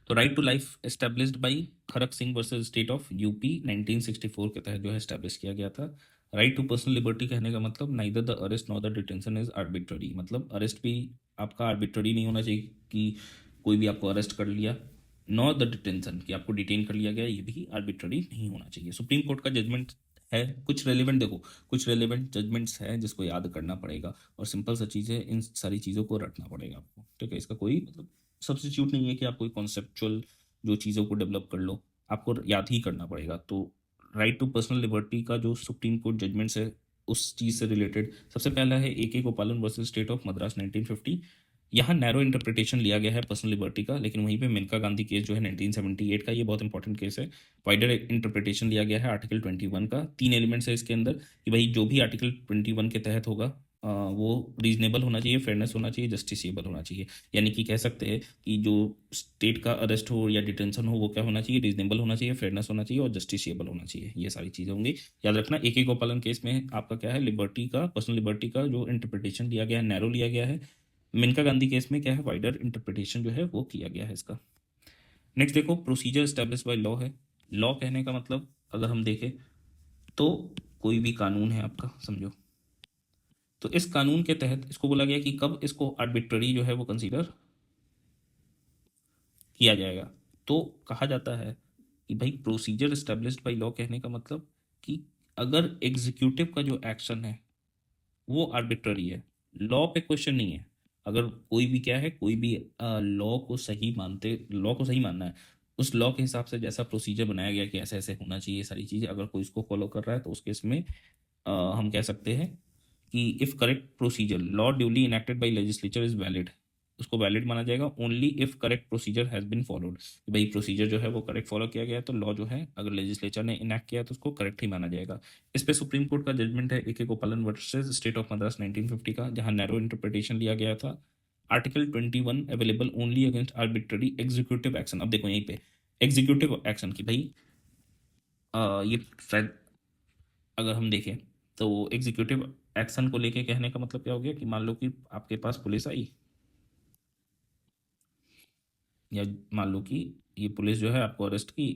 तो right to life established by Kharak Singh versus state of UP 1964 के तहत जो है एस्टेब्लिश किया गया था। राइट टू पर्सनल लिबर्टी कहने का मतलब neither the arrest nor the detention is arbitrary, मतलब अरेस्ट भी आपका आर्बिट्ररी नहीं होना चाहिए कि कोई भी आपको अरेस्ट कर लिया, नॉर द डिटेंशन कि आपको डिटेन कर लिया गया, ये भी आर्बिट्ररी नहीं होना चाहिए। सुप्रीम कोर्ट का जजमेंट है, कुछ रेलिवेंट देखो, कुछ रेलिवेंट जजमेंट्स हैं जिसको याद करना पड़ेगा, और सिंपल सा चीज़ है, इन सारी चीज़ों को रटना पड़ेगा आपको, ठीक है। इसका कोई मतलब सब्स्टिट्यूट नहीं है कि आप कोई कॉन्सेप्चुअल जो चीज़ों को डेवलप कर लो, आपको याद ही करना पड़ेगा। तो राइट टू पर्सनल लिबर्टी का जो सुप्रीम कोर्ट जजमेंट्स है उस चीज़ से रिलेटेड सबसे पहला है ए के गोपालन वर्सेस स्टेट ऑफ मद्रास 1950। यहाँ नैरो इंटरप्रिटेशन लिया गया है पर्सनल लिबर्टी का, लेकिन वहीं पे मेनका गांधी केस जो है 1978 का, ये बहुत इंपॉर्टेंट केस है। वाइडर इंटरप्रिटेशन लिया गया है आर्टिकल 21 का। तीन एलिमेंट्स है इसके अंदर कि भाई जो भी आर्टिकल 21 के तहत होगा वो रीजनेबल होना चाहिए, फेयरनेस होना चाहिए, जस्टिसेबल होना चाहिए। यानी कि कह सकते हैं कि जो स्टेट का अरेस्ट हो या डिटेंशन हो वो क्या होना चाहिए, रीजनेबल होना चाहिए, फेयरनेस होना चाहिए और जस्टिसेबल होना चाहिए, ये सारी चीज़ें होंगी। याद रखना ए के गोपालन केस में आपका क्या है, लिबर्टी का, पर्सनल लिबर्टी का जो इंटरप्रिटेशन लिया गया है नैरो लिया गया है। मेनका गांधी केस में क्या है, वाइडर इंटरप्रिटेशन जो है वो किया गया है इसका। नेक्स्ट देखो, प्रोसीजर स्टैब्लिश बाय लॉ है। लॉ कहने का मतलब अगर हम देखें तो कोई भी कानून है आपका, समझो, तो इस कानून के तहत इसको बोला गया कि कब इसको आर्बिट्ररी जो है वो कंसीडर किया जाएगा। तो कहा जाता है कि भाई प्रोसीजर स्टैब्लिश्ड बाय लॉ कहने का मतलब कि अगर एग्जीक्यूटिव का जो एक्शन है वो आर्बिट्ररी है, लॉ पे क्वेश्चन नहीं है। अगर कोई भी क्या है, कोई भी लॉ को सही मानना है, उस लॉ के हिसाब से जैसा प्रोसीजर बनाया गया कि ऐसे ऐसे होना चाहिए सारी चीज़ें, अगर कोई इसको फॉलो कर रहा है तो उस केस में हम कह सकते हैं कि if correct procedure law duly enacted by legislature is valid, उसको वैलिड माना जाएगा only if correct procedure has been followed. भाई प्रोसीजर जो है वो करेक्ट फॉलो किया गया है तो लॉ जो है अगर लेजिस्लेचर ने इनेक्ट किया है तो उसको करेक्ट ही माना जाएगा। इस पे सुप्रीम कोर्ट का जजमेंट है ए के गोपालन वर्सेस स्टेट ऑफ मद्रास 1950 का, जहां नैरो इंटरप्रिटेशन लिया गया था। Article 21 available only against arbitrary executive action. अब देखो यहीं पे एग्जीक्यूटिव एक्शन की भाई ये शायद अगर हम देखें तो एग्जीक्यूटिव एक्शन को लेके कहने का मतलब क्या हो गया कि मान लो कि आपके पास पुलिस आई, या मान लो कि ये पुलिस जो है आपको अरेस्ट की,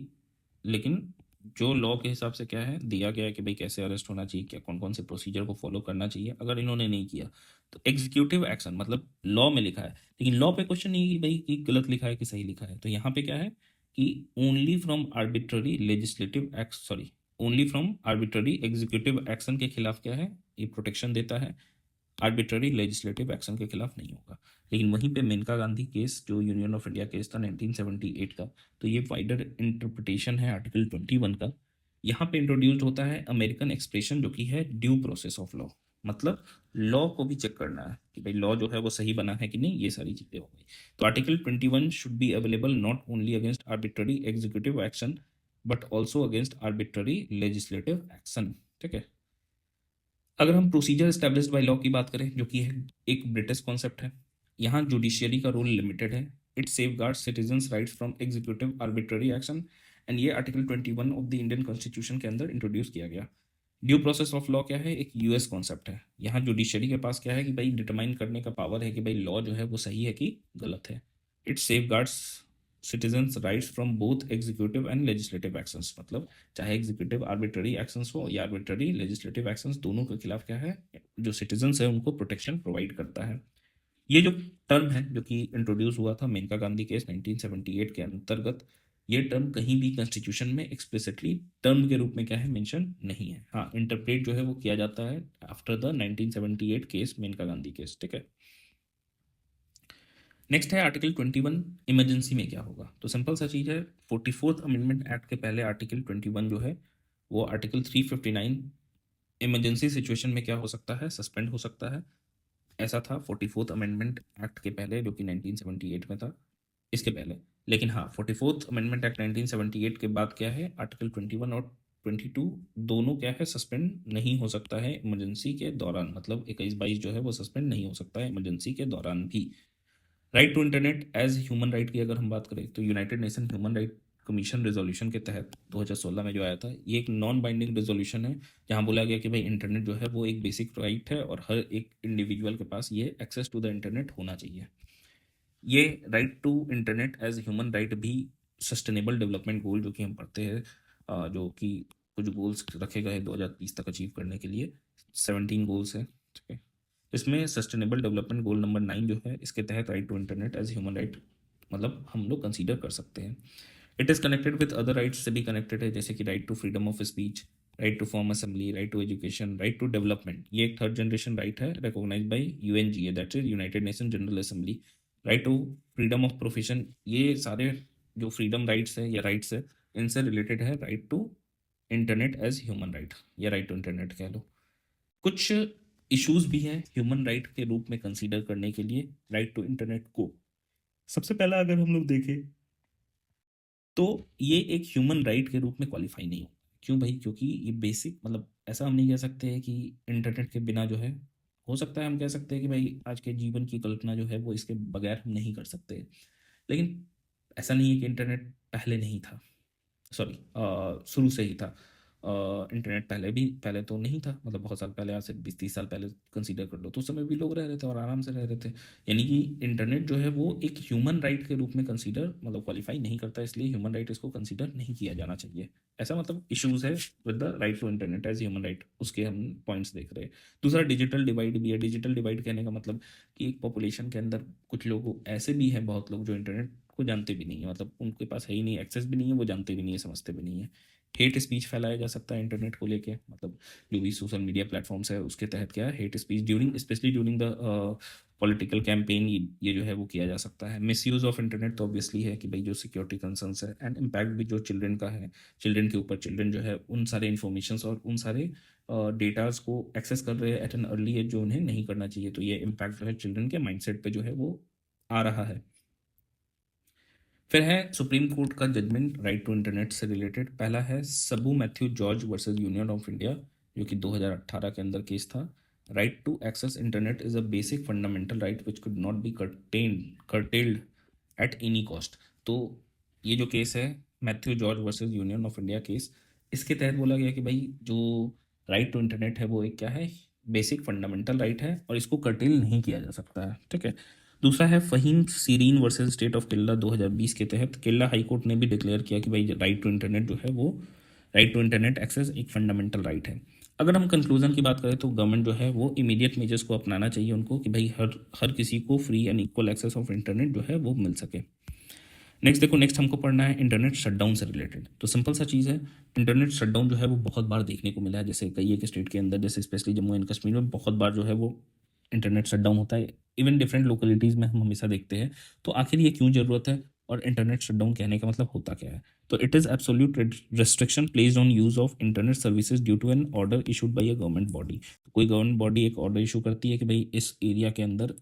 लेकिन जो लॉ के हिसाब से क्या है दिया गया है कि भाई कैसे अरेस्ट होना चाहिए, क्या कौन कौन से प्रोसीजर को फॉलो करना चाहिए, अगर इन्होंने नहीं किया तो एग्जीक्यूटिव एक्शन मतलब लॉ में लिखा है, लेकिन लॉ पे क्वेश्चन नहीं है कि भाई कि गलत लिखा है कि सही लिखा है। तो यहाँ पे क्या है कि only from arbitrary legislative act sorry only from arbitrary executive action के खिलाफ क्या है ये प्रोटेक्शन देता है, आर्बिट्ररी लेजिस्लेटिव एक्शन के खिलाफ नहीं होगा। लेकिन वहीं पे मेनका गांधी केस जो यूनियन ऑफ इंडिया केस था 1978 का, तो ये वाइडर इंटरप्रिटेशन है आर्टिकल 21 का। यहाँ पे इंट्रोड्यूस्ड होता है अमेरिकन एक्सप्रेशन जो कि है ड्यू प्रोसेस ऑफ लॉ, मतलब लॉ को भी चेक करना है कि भाई लॉ जो है वो सही बना है कि नहीं, ये सारी चीजें हो गई। तो article 21 should be available not only against arbitrary executive action but also against arbitrary legislative action. ठीक है, अगर हम प्रोसीजर स्टैब्लिश्ड बाय लॉ की बात करें जो कि है एक ब्रिटिश कॉन्सेप्ट है, यहाँ जुडिशियरी का रोल लिमिटेड है। It safeguard citizens rights from executive arbitrary action, and ये article 21 of the Indian Constitution के अंदर इंट्रोड्यूस किया गया। ड्यू प्रोसेस ऑफ लॉ क्या है, एक यूएस कॉन्सेप्ट है। यहाँ जुडिशियरी के पास क्या है कि भाई डिटरमाइन करने का पावर है कि भाई लॉ जो है वो सही है कि गलत है। It safe guards citizens rights from both executive and legislative actions, मतलब चाहे एग्जीक्यूटिव आर्बिट्ररी एक्शंस हो या आर्बिट्ररी लेजिस्लेटिव एक्शंस, दोनों के खिलाफ क्या है जो सिटीजन्स है उनको प्रोटेक्शन प्रोवाइड करता है। ये जो टर्म है जो कि इंट्रोड्यूस हुआ था मेनका गांधी केस 1978 के अंतर्गत, ये टर्म कहीं भी कॉन्स्टिट्यूशन में एक्सप्लिसिटली टर्म के रूप में क्या है मेंशन नहीं है। हाँ, इंटरप्रेट जो है वो किया जाता है after the 1978 case Maneka Gandhi case. ठीक है, नेक्स्ट है आर्टिकल 21 इमरजेंसी में क्या होगा। तो सिंपल सा चीज़ है, 44th अमेंडमेंट एक्ट के पहले आर्टिकल 21 जो है वो आर्टिकल 359 इमरजेंसी सिचुएशन में क्या हो सकता है, सस्पेंड हो सकता है। ऐसा था 44th अमेंडमेंट एक्ट के पहले जो कि 1978 में था, इसके पहले। लेकिन हाँ, 44th अमेंडमेंट एक्ट 1978 के बाद क्या है आर्टिकल 21 और 22 दोनों क्या है सस्पेंड नहीं हो सकता है इमरजेंसी के दौरान, मतलब 21-22 जो है वो सस्पेंड नहीं हो सकता है इमरजेंसी के दौरान भी। Right to internet as human right की अगर हम बात करें तो United Nation human right commission resolution के तहत 2016 में जो आया था, ये एक नॉन बाइंडिंग रेजोल्यूशन है जहां बोला गया कि भाई इंटरनेट जो है वो एक बेसिक राइट है और हर एक इंडिविजुअल के पास ये एक्सेस टू द इंटरनेट होना चाहिए। ये right to internet as human right भी सस्टेनेबल डेवलपमेंट गोल जो कि हम पढ़ते हैं, जो कि कुछ गोल्स रखे गए हैं 2030 तक अचीव करने के लिए, 17 गोल्स हैं। ठीक है, इसमें सस्टेनेबल डेवलपमेंट गोल नंबर 9 जो है इसके तहत right to internet as human right मतलब हम लोग कंसीडर कर सकते हैं। It is connected with other rights से भी कनेक्टेड है, जैसे कि right to freedom of speech, right to form assembly, right to education, right to development. ये एक थर्ड जनरेशन राइट है recognise by UNGA that is United Nation General Assembly. Right to freedom of profession, ये सारे जो freedom rights है या rights है इनसे रिलेटेड है right to internet as human right या राइट टू इंटरनेट कह लो। कुछ इश्यूज भी हैं ह्यूमन राइट के रूप में कंसीडर करने के लिए राइट टू इंटरनेट को। सबसे पहला अगर हम लोग देखें तो ये एक ह्यूमन राइट के रूप में क्वालिफाई नहीं हो। क्यों भाई, क्योंकि ये बेसिक मतलब ऐसा हम नहीं कह सकते हैं कि इंटरनेट के बिना जो है, हो सकता है हम कह सकते हैं कि भाई आज के जीवन की कल्पना जो है वो इसके बगैर हम नहीं कर सकते, लेकिन ऐसा नहीं है कि इंटरनेट पहले नहीं था, सॉरी शुरू से ही था। इंटरनेट पहले तो नहीं था, मतलब बहुत साल पहले, आज से 20-30 साल पहले कंसीडर कर लो, तो उस समय भी लोग रह रहे थे और आराम से रह रहे थे। यानी कि इंटरनेट जो है वो एक ह्यूमन राइट के रूप में कंसीडर मतलब क्वालिफाई नहीं करता, इसलिए ह्यूमन राइट इसको कंसीडर नहीं किया जाना चाहिए। ऐसा मतलब इश्यूज है with the right to internet as human right, उसके हम पॉइंट्स देख रहे हैं। दूसरा डिजिटल डिवाइड भी है। डिजिटल डिवाइड कहने का मतलब कि एक पॉपुलेशन के अंदर कुछ लोग ऐसे भी हैं, बहुत लोग जो इंटरनेट को जानते भी नहीं है, मतलब उनके पास है ही नहीं, एक्सेस भी नहीं है, वो जानते भी नहीं है, समझते भी नहीं है। हेट स्पीच फैलाया जा सकता है इंटरनेट को लेके, मतलब जो भी सोशल मीडिया प्लेटफॉर्म्स है उसके तहत क्या है, hate speech during specially during the political campaign, ये जो है वो किया जा सकता है। मिस यूज़ ऑफ इंटरनेट तो ऑब्वियसली है कि भाई जो सिक्योरिटी कंसर्न्स है एंड इम्पैक्ट भी जो चिल्ड्रन का है, चिल्ड्रन के ऊपर, चिल्ड्रन जो है उन सारे इन्फॉर्मेशंस और उन सारे डेटाज को एक्सेस कर रहे हैं एट एन अर्ली एज, जो उन्हें नहीं करना चाहिए, तो ये इम्पैक्ट जो है चिल्ड्रन के माइंडसेट पे जो है वो आ रहा है। फिर है सुप्रीम कोर्ट का जजमेंट राइट टू इंटरनेट से रिलेटेड। पहला है Sabu Mathew George versus union of India, जो कि 2018 के अंदर केस था। Right to access internet is a basic fundamental right which could not be curtailed at any cost. तो ये जो केस है Mathew George versus union of India case, इसके तहत बोला गया कि भाई जो राइट टू इंटरनेट है वो एक क्या है, बेसिक फंडामेंटल राइट है और इसको कर्टेल नहीं किया जा सकता है, ठीक है। दूसरा है Faheem Shirin versus state of Kerala 2020 के तहत केरला हाई कोर्ट ने भी डिक्लेयर किया कि भाई राइट टू इंटरनेट जो है वो, राइट टू इंटरनेट एक्सेस एक फंडामेंटल राइट है। अगर हम कंक्लूजन की बात करें तो गवर्नमेंट जो है वो इमीडिएट मेजर्स को अपनाना चाहिए उनको कि भाई हर किसी को free and equal access of internet जो है वो मिल सके। नेक्स्ट देखो, नेक्स्ट हमको पढ़ना है इंटरनेट शटडाउन से रिलेटेड। तो सिंपल सा चीज़ है, इंटरनेट शटडाउन जो है वो बहुत बार देखने को मिला है, जैसे कई एक स्टेट के अंदर, जैसे स्पेशली जम्मू एंड कश्मीर में बहुत बार जो है वो इंटरनेट शटडाउन होता है। इवन डिफरेंट लोकेलिटीज़ में हम हमेशा देखते हैं। तो आखिर ये क्यों ज़रूरत है और इंटरनेट शटडाउन कहने का मतलब होता क्या है? तो it is absolute restriction placed on use of internet services due to an order issued by a government body. कोई गवर्नमेंट बॉडी एक ऑर्डर इशू करती है कि भाई इस एरिया के अंदर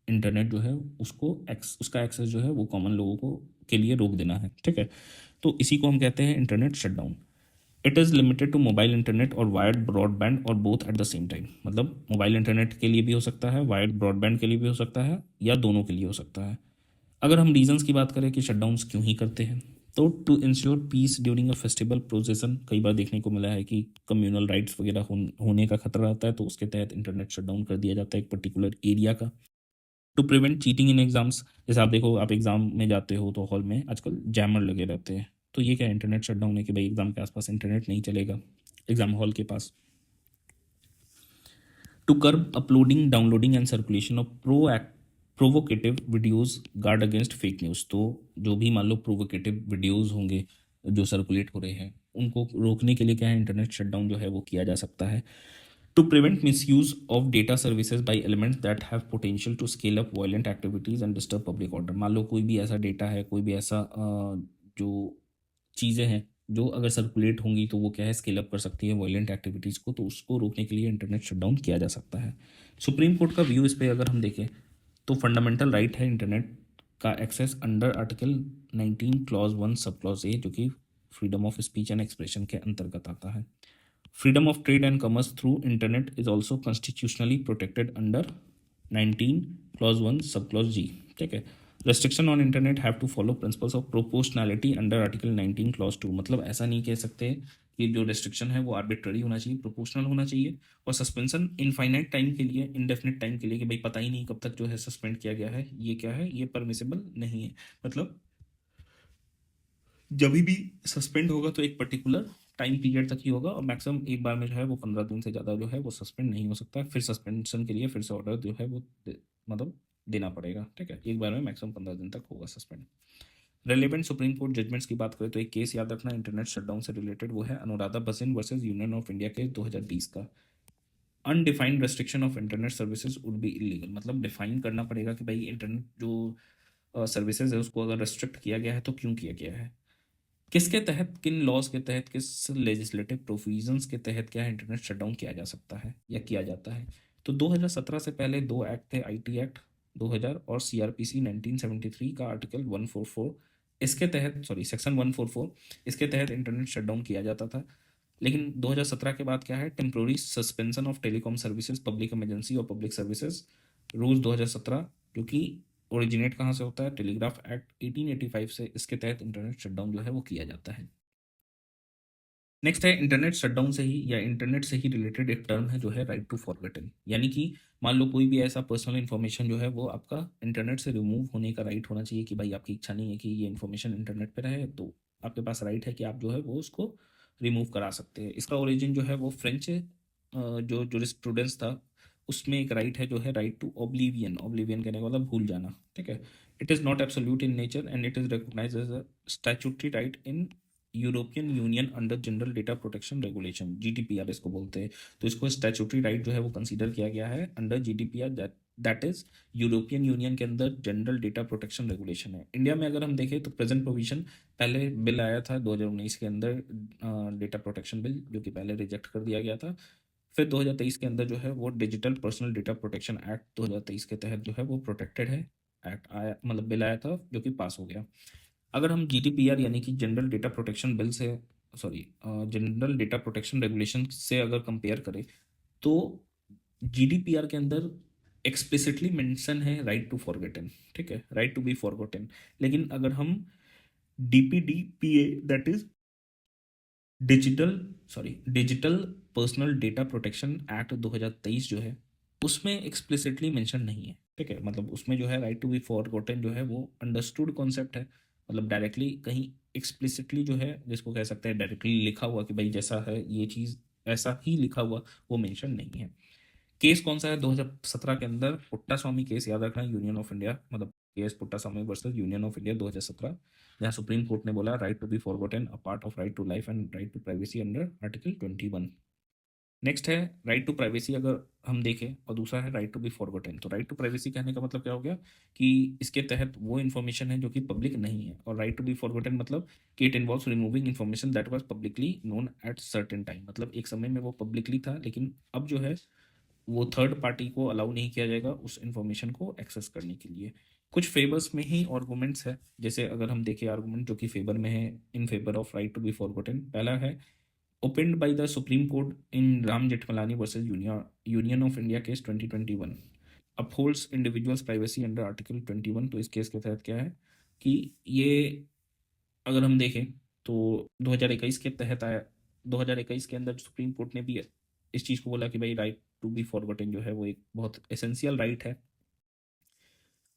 इंटरनेट जो है उसको उसका एक्सेस जो है वो कॉमन लोगों को के लिए रोक देना है, ठीक है। तो इसी को हम कहते हैं internet shutdown. It is limited to mobile internet और वायर्ड ब्रॉडबैंड और both at the same time. मतलब मोबाइल इंटरनेट के लिए भी हो सकता है, वायर्ड ब्रॉडबैंड के लिए भी हो सकता है, या दोनों के लिए हो सकता है। अगर हम रीजंस की बात करें कि शटडाउन्स क्यों ही करते हैं, तो to ensure peace during a festival procession, कई बार देखने को मिला है कि कम्युनल राइट्स वगैरह होने का खतरा रहता है, तो उसके तहत इंटरनेट शटडाउन कर दिया जाता है एक पर्टिकुलर एरिया का। To prevent cheating in exams, जैसे आप देखो आप एग्जाम में जाते हो तो हॉल में आजकल जैमर लगे रहते हैं, तो ये क्या इंटरनेट शटडाउन है कि भाई एग्जाम के आसपास इंटरनेट नहीं चलेगा एग्जाम हॉल के पास। To curb uploading downloading and circulation of provocative videos, guard against fake news. तो जो भी मान लो प्रोवोकेटिव वीडियोज़ होंगे जो सर्कुलेट हो रहे हैं, उनको रोकने के लिए क्या है, इंटरनेट शटडाउन जो है वो किया जा सकता है। To prevent misuse of data services by elements that have potential to scale up violent activities and disturb public order। मान लो कोई भी ऐसा डेटा है, कोई भी ऐसा जो चीज़ें हैं जो अगर सर्कुलेट होंगी तो वो क्या है, स्केल अप कर सकती है वायलेंट एक्टिविटीज़ को, तो उसको रोकने के लिए इंटरनेट शटडाउन किया जा सकता है। सुप्रीम कोर्ट का व्यू इस पर अगर हम देखें तो फंडामेंटल राइट है इंटरनेट का access under article 19 clause 1 sub clause A, जो कि freedom of speech and expression के अंतर्गत आता है। Freedom of trade and commerce through internet is also constitutionally protected under 19 clause 1 subclause G, ठीक है। Restriction on internet have to follow principles of proportionality under article 19 clause 2। मतलब ऐसा नहीं कह सकते कि जो restriction है वो arbitrary होना चाहिए, proportional होना चाहिए, और सस्पेंशन इनफाइनाइट टाइम के लिए, इंडेफिनिट टाइम के लिए, कि भाई पता ही नहीं कब तक जो है सस्पेंड किया गया है, ये क्या है, ये परमिसेबल नहीं है। मतलब जब भी सस्पेंड होगा तो एक पर्टिकुलर टाइम पीरियड तक ही होगा, और मैक्सिमम एक बार में जो है वो 15 दिन से ज़्यादा जो है वो सस्पेंड नहीं हो सकता है। फिर सस्पेंशन के लिए फिर से ऑर्डर जो है वो मतलब देना पड़ेगा, ठीक है। एक बार में मैक्सिमम 15 दिन तक होगा suspend. Relevant Supreme Court judgments की बात करें तो एक केस याद रखना इंटरनेट शटडाउन से रिलेटेड, वो है Anuradha Bhasin versus union of India case 2020 का। Undefined restriction of internet services would be illegal. मतलब डिफाइन करना पड़ेगा कि भाई इंटरनेट जो सर्विसेज है उसको अगर रेस्ट्रिक्ट किया गया है तो क्यों किया गया है, किसके तहत, किन लॉज के तहत, किस लेजिस्लेटिव प्रोविजंस के तहत क्या है इंटरनेट शटडाउन किया जा सकता है या किया जाता है। तो 2017 से पहले दो एक्ट थे, आईटी एक्ट 2000 और सीआरपीसी 1973 का आर्टिकल 144, इसके तहत, सॉरी सेक्शन 144, इसके तहत इंटरनेट शटडाउन किया जाता था। लेकिन 2017 के बाद क्या है, temporary suspension of telecom services, public emergency और पब्लिक सर्विसेज रूल्स 2017, जो कि ओरिजिनेट कहाँ से होता है, टेलीग्राफ एक्ट 1885 से, इसके तहत इंटरनेट शटडाउन जो है वो किया जाता है। नेक्स्ट है इंटरनेट शटडाउन से ही या इंटरनेट से ही रिलेटेड एक टर्म है जो है राइट टू फॉरगेटन। यानी कि मान लो कोई भी ऐसा पर्सनल इन्फॉर्मेशन जो है वो आपका इंटरनेट से रिमूव होने का राइट होना चाहिए, कि भाई आपकी इच्छा नहीं है कि ये इन्फॉर्मेशन इंटरनेट पे रहे, तो आपके पास राइट है कि आप जो है वो उसको रिमूव करा सकते हैं। इसका ओरिजिन जो है वो फ्रेंच जो जूरिस्प्रूडेंस था उसमें एक राइट है जो है राइट टू ओब्लिवियन। ओब्लिवियन कहने का मतलब भूल जाना, ठीक है। It is not absolute in nature and it is recognise as a statutory right in European Union under General Data Protection Regulation, GDPR इसको बोलते हैं। तो इसको स्टैट्यूटरी राइट जो है वो कंसीडर किया गया है under GDPR, that is European union के अंदर जनरल डेटा प्रोटेक्शन रेगुलेशन है। इंडिया में अगर हम देखें तो प्रेजेंट प्रोविजन, पहले बिल आया था 2019 के अंदर डेटा प्रोटेक्शन बिल, जो कि पहले रिजेक्ट कर दिया गया था। फिर 2023 के अंदर जो है वो digital Personal Data Protection Act 2023 के तहत जो है वो प्रोटेक्टेड है। एक्ट आया, मतलब बिल आया था जो कि पास हो गया। अगर हम जीडीपीआर यानी कि जनरल डेटा प्रोटेक्शन बिल से, sorry, General Data Protection Regulation से अगर कंपेयर करें तो जीडीपीआर के अंदर एक्सप्लिसिटली मेंशन है राइट टू फॉरगेटन, ठीक है, राइट टू बी फॉरगॉटन। लेकिन अगर हम DPDPA, that is Digital Personal Data Protection Act 2023 जो है उसमें एक्सप्लिसिटली मेंशन नहीं है, ठीक है। मतलब उसमें जो है राइट टू बी फॉरगॉटन जो है वो अंडरस्टूड कॉन्सेप्ट है, मतलब डायरेक्टली कहीं एक्सप्लिसिटली जो है, जिसको कह सकते हैं डायरेक्टली लिखा हुआ कि भाई जैसा है ये चीज़ ऐसा ही लिखा हुआ, वो मेंशन नहीं है। केस कौन सा है 2017 के अंदर? पुट्टा स्वामी केस, याद रखना, यूनियन ऑफ इंडिया, मतलब case Puttaswamy versus union of India 2017, जहां सुप्रीम कोर्ट ने बोला right to be forgotten a part of right to life and right to privacy under article 21। Next है राइट टू प्राइवेसी, अगर हम देखें, और दूसरा है राइट टू बी फॉरगॉटन। तो राइट टू प्राइवेसी कहने का मतलब क्या हो गया कि इसके तहत वो इन्फॉर्मेशन है जो कि पब्लिक नहीं है, और राइट टू बी फॉरगॉटन मतलब कि it involves removing information that was publicly known at certain time, मतलब एक समय में वो पब्लिकली था लेकिन अब जो है वो थर्ड पार्टी को अलाउ नहीं किया जाएगा उस इंफॉर्मेशन को एक्सेस करने के लिए। कुछ फेवर्स में ही आर्गूमेंट्स है, जैसे अगर हम देखें आर्गूमेंट जो कि फेवर में है in favour of right to be forgotten, पहला है opened by the Supreme Court in Ram Jethmalani versus union of India case 2021, upholds individual's privacy under article 21। तो इस केस के तहत क्या है कि ये, अगर हम देखें तो 2021 के तहत आया, 2021 के अंदर सुप्रीम कोर्ट ने भी इस चीज़ को बोला कि भाई राइट टू बी फॉरगॉटन जो है वो एक बहुत एसेंशियल राइट है।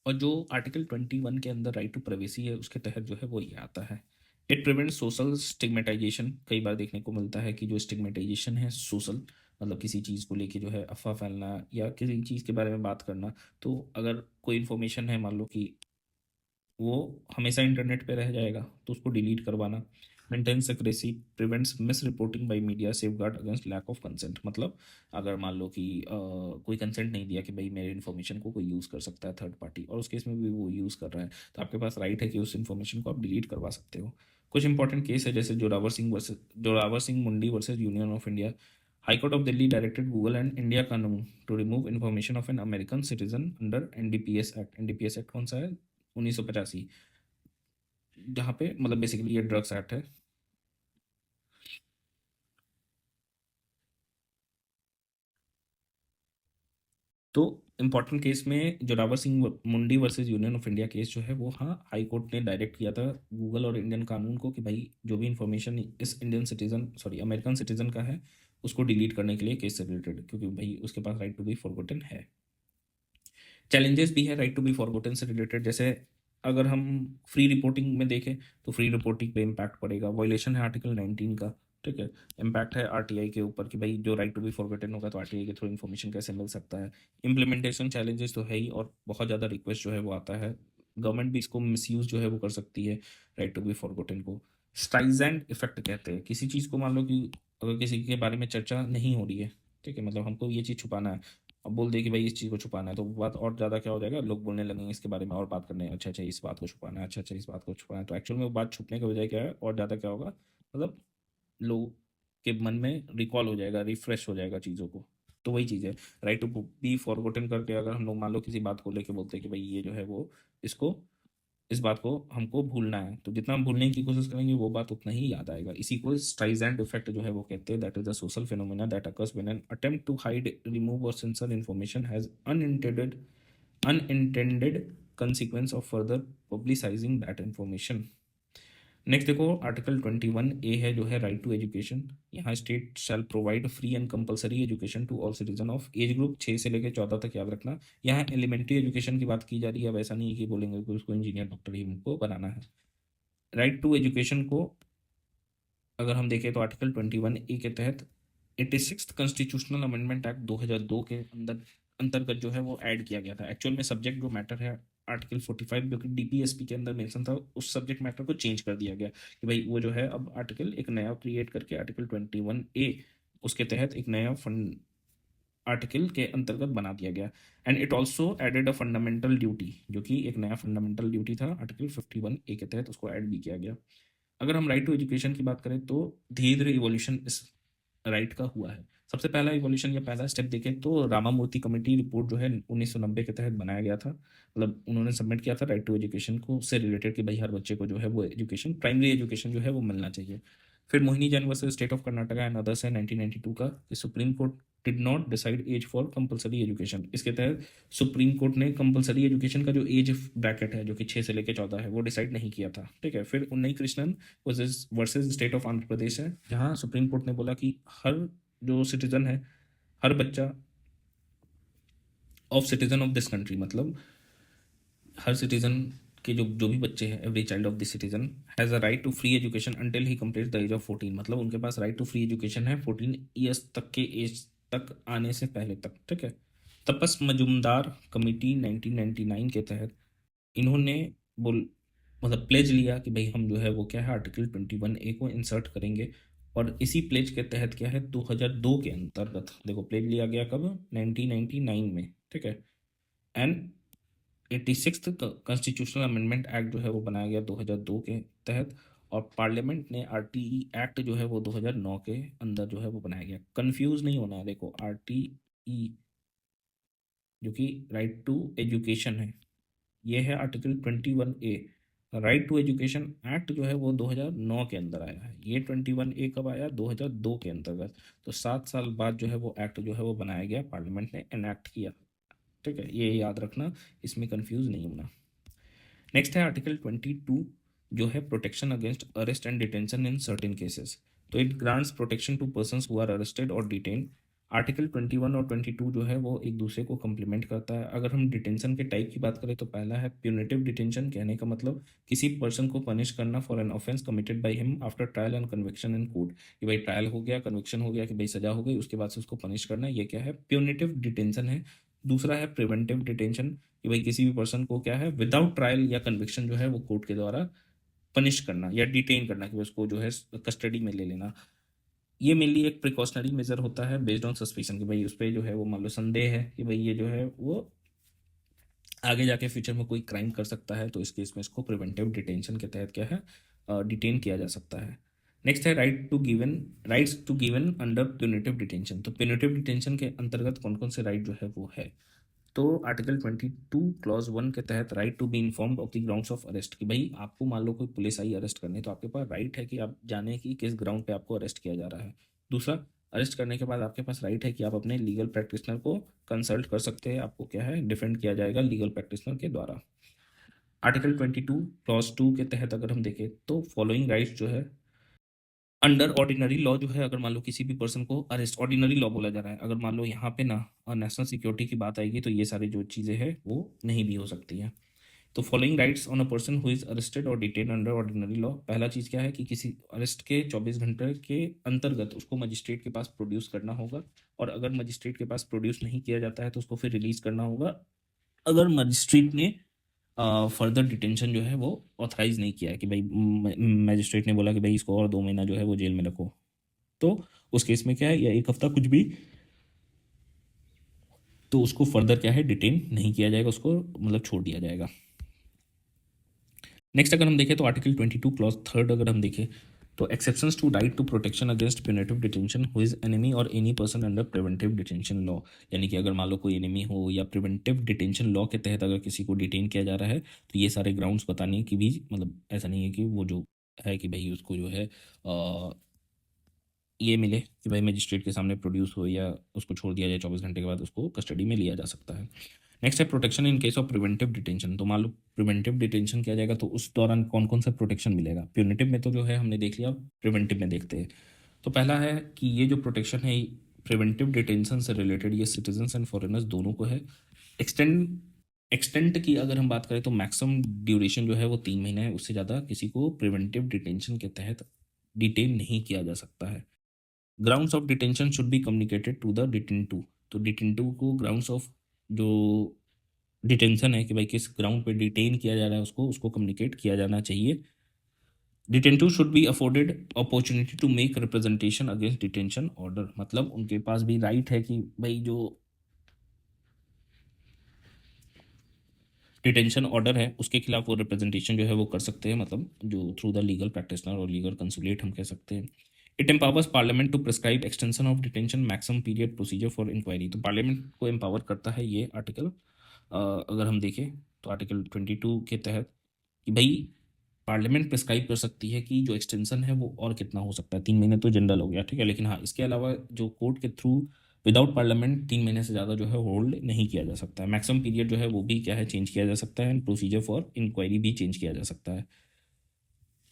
और जो आर्टिकल 21 के अंदर राइट टू प्राइवेसी है उसके तहत जो है वो ये आता है, इट प्रिवेंट सोशल स्टिग्मेटाइजेशन। कई बार देखने को मिलता है कि जो स्टिग्मेटाइजेशन है सोशल, मतलब किसी चीज़ को लेके जो है अफवाह फैलना या किसी चीज़ के बारे में बात करना, तो अगर कोई इन्फॉर्मेशन है मान लो कि वो हमेशा इंटरनेट पे रह जाएगा तो उसको डिलीट करवाना। Maintain secrecy, prevents misreporting by media, safeguard against lack of consent. मतलब अगर मान लो कि कोई कंसेंट नहीं दिया कि भाई मेरे इन्फॉर्मेशन को कोई यूज़ कर सकता है थर्ड पार्टी, और उस केस में भी वो यूज़ कर रहा है, तो आपके पास राइट है कि उस इन्फॉर्मेशन को आप डिलीट करवा सकते हो। कुछ इंपॉर्टेंट केस है जैसे Zorawar Singh Mundi versus Union of India. High Court of Delhi directed Google and India Kanoon to remove information of an American citizen under NDPS Act. NDPS Act कौन सा है? 1985, जहाँ पे मतलब बेसिकली ये ड्रग्स एक्ट है। तो इम्पोर्टेंट केस में जोरावर सिंह मुंडी versus union of India case जो है वो, हाँ, हाई कोर्ट ने डायरेक्ट किया था गूगल और इंडियन कानून को कि भाई जो भी इंफॉर्मेशन इस Indian citizen, sorry American citizen का है उसको डिलीट करने के लिए केस से रिलेटेड, क्योंकि भाई उसके पास राइट टू बी फॉरगॉटन है। चैलेंजेस भी है राइट टू बी फॉरगॉटन से रिलेटेड, जैसे अगर हम फ्री रिपोर्टिंग में देखें तो फ्री रिपोर्टिंग पे इम्पैक्ट पड़ेगा, वायलेशन है आर्टिकल 19 का, ठीक है। इम्पैक्ट है आरटीआई के ऊपर कि भाई जो राइट टू बी फॉरगॉटन होगा तो आरटीआई के थ्रू इन्फॉर्मेशन कैसे मिल सकता है। इम्प्लीमेंटेशन चैलेंजेस तो है ही, और बहुत ज़्यादा रिक्वेस्ट जो है वो आता है, गवर्नमेंट भी इसको मिसयूज जो है वो कर सकती है राइट टू बी फॉरगॉटन को। स्ट्राइजेंट इफेक्ट कहते हैं किसी चीज़ को, मान लो कि अगर किसी के बारे में चर्चा नहीं हो रही है, ठीक है, मतलब हमको ये चीज़ छुपाना है, अब बोल दे कि भाई इस चीज़ को छुपाना है, तो बात और ज़्यादा क्या हो जाएगा, लोग बोलने लगेंगे इसके बारे में और बात करने, अच्छा अच्छा इस बात को छुपाना है, अच्छा अच्छा इस बात को छुपाना है, तो एक्चुअल में वो बात छुपने के बजाय क्या है और ज़्यादा क्या होगा, मतलब लोग के मन में रिकॉल हो जाएगा, रिफ्रेश हो जाएगा चीज़ों को। तो वही चीज़ है, राइट टू बी फॉरगॉटन करके अगर हम लोग मान लो किसी बात को लेके बोलते हैं कि भाई ये जो है वो, इसको, इस बात को हमको भूलना है, तो जितना हम भूलने की कोशिश करेंगे वो बात उतना ही याद आएगा। इसी को स्ट्राइजेंट इफेक्ट जो है वो कहते हैं, that is the social phenomena that occurs when an attempt to hide, remove or censor information has unintended consequence of further publicizing that information। Next देखो आर्टिकल 21A है जो है राइट टू एजुकेशन। यहाँ state shall provide free and compulsory education to all citizen of age group 6 से लेकर 14 तक, याद रखना। यहाँ एलिमेंट्री एजुकेशन की बात की जा रही है, वैसा नहीं है कि बोलेंगे कि उसको इंजीनियर डॉक्टर ही उनको बनाना है। राइट टू एजुकेशन को अगर हम देखें तो आर्टिकल 21A के तहत 86th कॉन्स्टिट्यूशनल अमेंडमेंट एक्ट 2002 के अंदर अंतर्गत जो है वो ऐड किया गया था। एक्चुअल में सब्जेक्ट जो मैटर है आर्टिकल 45 जो कि डीपीएसपी के अंदर मेंशन था, उस सब्जेक्ट मैटर को चेंज कर दिया गया कि भाई वो जो है अब आर्टिकल एक नया क्रिएट करके आर्टिकल 21A उसके तहत एक नया फंड आर्टिकल के अंतर्गत बना दिया गया। And it also added a fundamental duty, जो कि एक नया फंडामेंटल ड्यूटी था आर्टिकल 51A के तहत, उसको ऐड भी किया गया। अगर हम राइट टू एजुकेशन की बात करें तो धीरे धीरे इवोल्यूशन इस राइट का हुआ है। सबसे पहला इवोल्यूशन या पहला स्टेप देखें तो रामामूर्ति कमेटी रिपोर्ट जो है 1990 के तहत बनाया गया था। मतलब उन्होंने सबमिट किया था राइट टू एजुकेशन को से रिलेटेड कि भाई हर बच्चे को जो है वो एजुकेशन, प्राइमरी एजुकेशन जो है वो मिलना चाहिए। फिर Mohini Jain versus state of Karnataka and others है 1992 का, कि Supreme Court did not decide age for compulsory education. इसके तहत सुप्रीम कोर्ट ने कंपलसरी एजुकेशन का जो एज ब्रैकेट है जो कि 6 से लेकर 14 है वो डिसाइड नहीं किया था। ठीक है। फिर Unni Krishnan versus state of Andhra Pradesh है, जहां सुप्रीम कोर्ट ने बोला कि हर जो सिटीजन है, हर बच्चा of citizen of this country, मतलब हर सिटीजन के जो जो भी बच्चे हैं, every child of this citizen has a right to free education until he complete the age of 14। मतलब उनके पास राइट टू फ्री एजुकेशन है 14 ईयर्स तक के एज तक आने से पहले तक। ठीक है। तपस मजुमदार कमेटी 1999 के तहत इन्होंने बोल मतलब प्लेज लिया कि भाई हम जो है वो क्या है आर्टिकल 21A को इंसर्ट करेंगे। और इसी प्लेज के तहत क्या है 2002 के अंतर्गत, देखो प्लेज लिया गया कब, 1999 में। ठीक है। And 86th constitutional amendment act जो है वो बनाया गया 2002 के तहत। और पार्लियामेंट ने आरटीई एक्ट जो है वो 2009 के अंदर जो है वो बनाया गया। कंफ्यूज नहीं होना है, देखो आरटीई जो कि राइट टू एजुकेशन है, ये है article 21A। Right to education act जो है वो 2009 के अंदर आया है। ये 21A कब आया, 2002 के अंतर्गत। तो 7 साल बाद जो है वो एक्ट जो है वो बनाया गया, पार्लियामेंट ने एनैक्ट किया। ठीक है, ये याद रखना, इसमें कंफ्यूज नहीं होना। नेक्स्ट है आर्टिकल 22 जो है protection against arrest and detention in certain cases. तो it grants protection to persons who are arrested or detain. Article 21 और 22 जो है वो एक दूसरे को कंप्लीमेंट करता है। अगर हम डिटेंशन के टाइप की बात करें तो पहला है प्यूनिटिव डिटेंशन, कहने का मतलब किसी पर्सन को पनिश करना for an offence committed by him after trial and conviction in court. कि भाई ट्रायल हो गया, कन्विक्शन हो गया, कि भाई सजा हो गई, उसके बाद से उसको पनिश करना, ये क्या है, प्यूनिटिव डिटेंशन है। दूसरा है प्रिवेंटिव डिटेंशन, कि भाई किसी भी पर्सन को क्या है विदाउट ट्रायल या कन्विक्शन जो है वो कोर्ट के द्वारा पनिश करना या डिटेन करना, कि उसको जो है कस्टडी में ले लेना। ये मेनली एक प्रिकॉशनरी मेजर होता है बेस्ड ऑन सस्पिशन, कि भाई उस पर जो है वो मान लो संदेह है कि भाई ये जो है वो आगे जाके फ्यूचर में कोई क्राइम कर सकता है, तो इस केस में इसको प्रिवेंटिव डिटेंशन के तहत क्या है डिटेन किया जा सकता है। नेक्स्ट है rights to given under punitive detention. तो प्यूनिटिव डिटेंशन के अंतर्गत कौन कौन से राइट जो है वो है, तो आर्टिकल 22 क्लॉज 1 के तहत right to be informed of the grounds of arrest, कि भाई आपको मान लो कोई पुलिस आई अरेस्ट करने, तो आपके पास राइट है कि आप जाने कि किस ग्राउंड पे आपको अरेस्ट किया जा रहा है। दूसरा, अरेस्ट करने के बाद आपके पास राइट है कि आप अपने लीगल प्रैक्टिशनर को कंसल्ट कर सकते हैं, आपको क्या है डिफेंड किया जाएगा लीगल प्रैक्टिशनर के द्वारा। आर्टिकल 22 क्लॉज 2 के तहत अगर हम देखें तो फॉलोइंग राइट्स जो है अंडर ऑर्डिनरी लॉ जो है, अगर मान लो किसी भी पर्सन को अरेस्ट, ऑर्डिनरी लॉ बोला जा रहा है, अगर मान लो यहाँ पे ना नेशनल सिक्योरिटी की बात आएगी तो ये सारी जो चीज़ें हैं वो नहीं भी हो सकती हैं। तो following rights on a person who is arrested or detain under ordinary law. पहला चीज़ क्या है कि किसी अरेस्ट के 24 घंटे के अंतर्गत उसको मजिस्ट्रेट के पास प्रोड्यूस करना होगा, और अगर मजिस्ट्रेट के पास प्रोड्यूस नहीं किया जाता है तो उसको फिर रिलीज करना होगा, अगर मजिस्ट्रेट ने फर्दर डिटेंशन जो है वो ऑथराइज नहीं किया है, कि भाई मजिस्ट्रेट ने बोला कि भाई इसको और 2 महीना जो है वो जेल में रखो, तो उस केस में क्या है, या 1 हफ्ता कुछ भी, तो उसको फर्दर क्या है डिटेन नहीं किया जाएगा, उसको मतलब छोड़ दिया जाएगा। नेक्स्ट अगर हम देखें तो आर्टिकल 22 क्लॉज 3 अगर हम देखें तो exceptions to right to protection against punitive detention who is enemy or any person under preventive detention law. यानी कि अगर मान लो कोई एनिमी हो या प्रिवेंटिव डिटेंशन लॉ के तहत अगर किसी को डिटेन किया जा रहा है, तो ये सारे ग्राउंड्स बताने की भी, मतलब ऐसा नहीं है कि वो जो है कि भाई उसको जो है ये मिले कि भाई मजिस्ट्रेट के सामने प्रोड्यूस हो या उसको छोड़ दिया जाए 24 घंटे के बाद, उसको कस्टडी में लिया जा सकता है। नेक्स्ट है protection in case of preventive detention. तो मान लो प्रिवेंटिव डिटेंशन किया जाएगा तो उस दौरान कौन कौन सा प्रोटेक्शन मिलेगा। प्यूनिटिव में तो जो है हमने देख लिया, प्रिवेंटिव में देखते हैं। तो पहला है कि ये जो प्रोटेक्शन है प्रिवेंटिव डिटेंशन से रिलेटेड, ये सिटीजन्स एंड फॉरेनर्स दोनों को है। एक्सटेंट की अगर हम बात करें तो मैक्सिमम ड्यूरेशन जो है वो 3 महीने है, उससे ज़्यादा किसी को प्रिवेंटिव डिटेंशन के तहत डिटेन नहीं किया जा सकता है। Grounds of detention should be communicated to the detenu. तो डिटेन टू को ग्राउंड्स ऑफ जो डिटेंशन है कि भाई किस ग्राउंड पे डिटेन किया जा रहा है उसको कम्युनिकेट किया जाना चाहिए। Detentive should be afforded opportunity to make representation against detention order, मतलब उनके पास भी राइट है कि भाई जो डिटेंशन ऑर्डर है उसके खिलाफ वो रिप्रेजेंटेशन जो है वो कर सकते हैं, मतलब जो थ्रू द लीगल प्रैक्टिशनर और लीगल कंसुलेट हम कह सकते हैं। It empowers Parliament to prescribe extension of detention maximum period procedure for inquiry, तो पार्लियामेंट को एम्पावर करता है ये आर्टिकल, अगर हम देखें तो आर्टिकल 22 के तहत कि भाई पार्लियामेंट प्रिस्क्राइब कर सकती है कि जो एक्सटेंशन है वो और कितना हो सकता है। 3 महीने तो जनरल हो गया, ठीक है, लेकिन हाँ इसके अलावा जो कोर्ट के थ्रू विदाउट पार्लियामेंट 3 महीने से ज़्यादा जो है होल्ड नहीं किया जा सकता है। मैक्सिमम पीरियड जो है वो भी क्या है चेंज किया जा सकता है, एंड प्रोसीजर फॉर इंक्वायरी भी चेंज किया जा सकता है।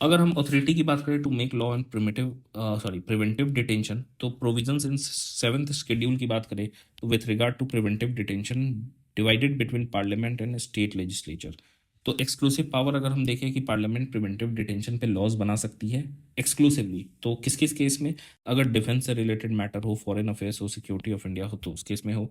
अगर हम अथॉरिटी की बात करें to make law and preventive detention, तो प्रोविजंस इन 7th शेड्यूल की बात करें तो with regard to preventive detention divided between Parliament and state legislature, तो एक्सक्लूसिव पावर अगर हम देखें कि पार्लियामेंट प्रिवेंटिव डिटेंशन पे लॉज बना सकती है एक्सक्लूसिवली, तो किस किस केस में, अगर डिफेंस से रिलेटेड मैटर हो, फॉरेन अफेयर्स हो, सिक्योरिटी ऑफ इंडिया हो तो उस केस में हो।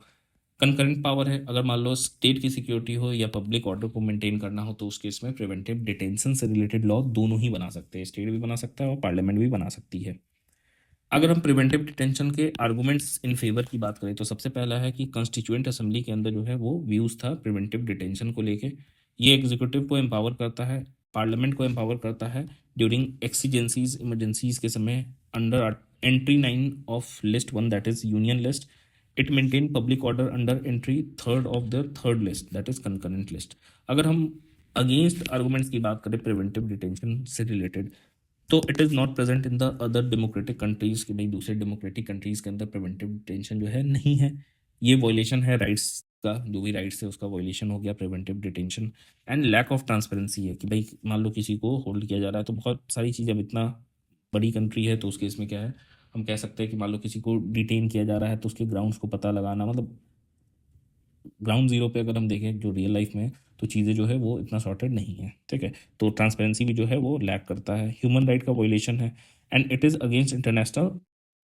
कंकरेंट पावर है, अगर मान लो स्टेट की सिक्योरिटी हो या पब्लिक ऑर्डर को मेंटेन करना हो तो उस केस में प्रिवेंटिव डिटेंशन से रिलेटेड लॉ दोनों ही बना सकते हैं, स्टेट भी बना सकता है और पार्लियामेंट भी बना सकती है। अगर हम प्रिवेंटिव डिटेंशन के आर्गुमेंट्स इन फेवर की बात करें तो सबसे पहला है कि कॉन्स्टिट्यूएंट असेंबली के अंदर जो है वो व्यूज था प्रिवेंटिव डिटेंशन को लेके। ये एग्जीक्यूटिव को एम्पावर करता है, पार्लियामेंट को एम्पावर करता है ड्यूरिंग एक्सीजेंसीज इमरजेंसीज के समय under entry 9 of list 1 that is union list. It maintain public order under entry 3rd of the 3rd list that is concurrent list. अगर हम अगेंस्ट आर्गुमेंट्स की बात करें प्रिवेंटिव डिटेंशन से रिलेटेड, तो it is not present in the other democratic countries, कि भाई दूसरे डेमोक्रेटिक कंट्रीज के अंदर प्रिवेंटिव डिटेंशन जो है नहीं है। ये वॉयलेशन है राइट्स का, जो भी राइट्स है उसका वॉयलेशन हो गया preventive detention. And lack of transparency है कि भाई मान लो किसी को होल्ड किया जा रहा है तो बहुत सारी चीज़, अब इतना बड़ी कंट्री है तो उस केस में क्या है, हम कह सकते हैं कि मान लो किसी को डिटेन किया जा रहा है तो उसके ग्राउंड्स को पता लगाना, मतलब ग्राउंड जीरो पे अगर हम देखें जो रियल लाइफ में, तो चीज़ें जो है वो इतना सॉर्टेड नहीं है, ठीक है। तो ट्रांसपेरेंसी भी जो है वो लैक करता है, ह्यूमन राइट का वॉयलेशन है, and it is against international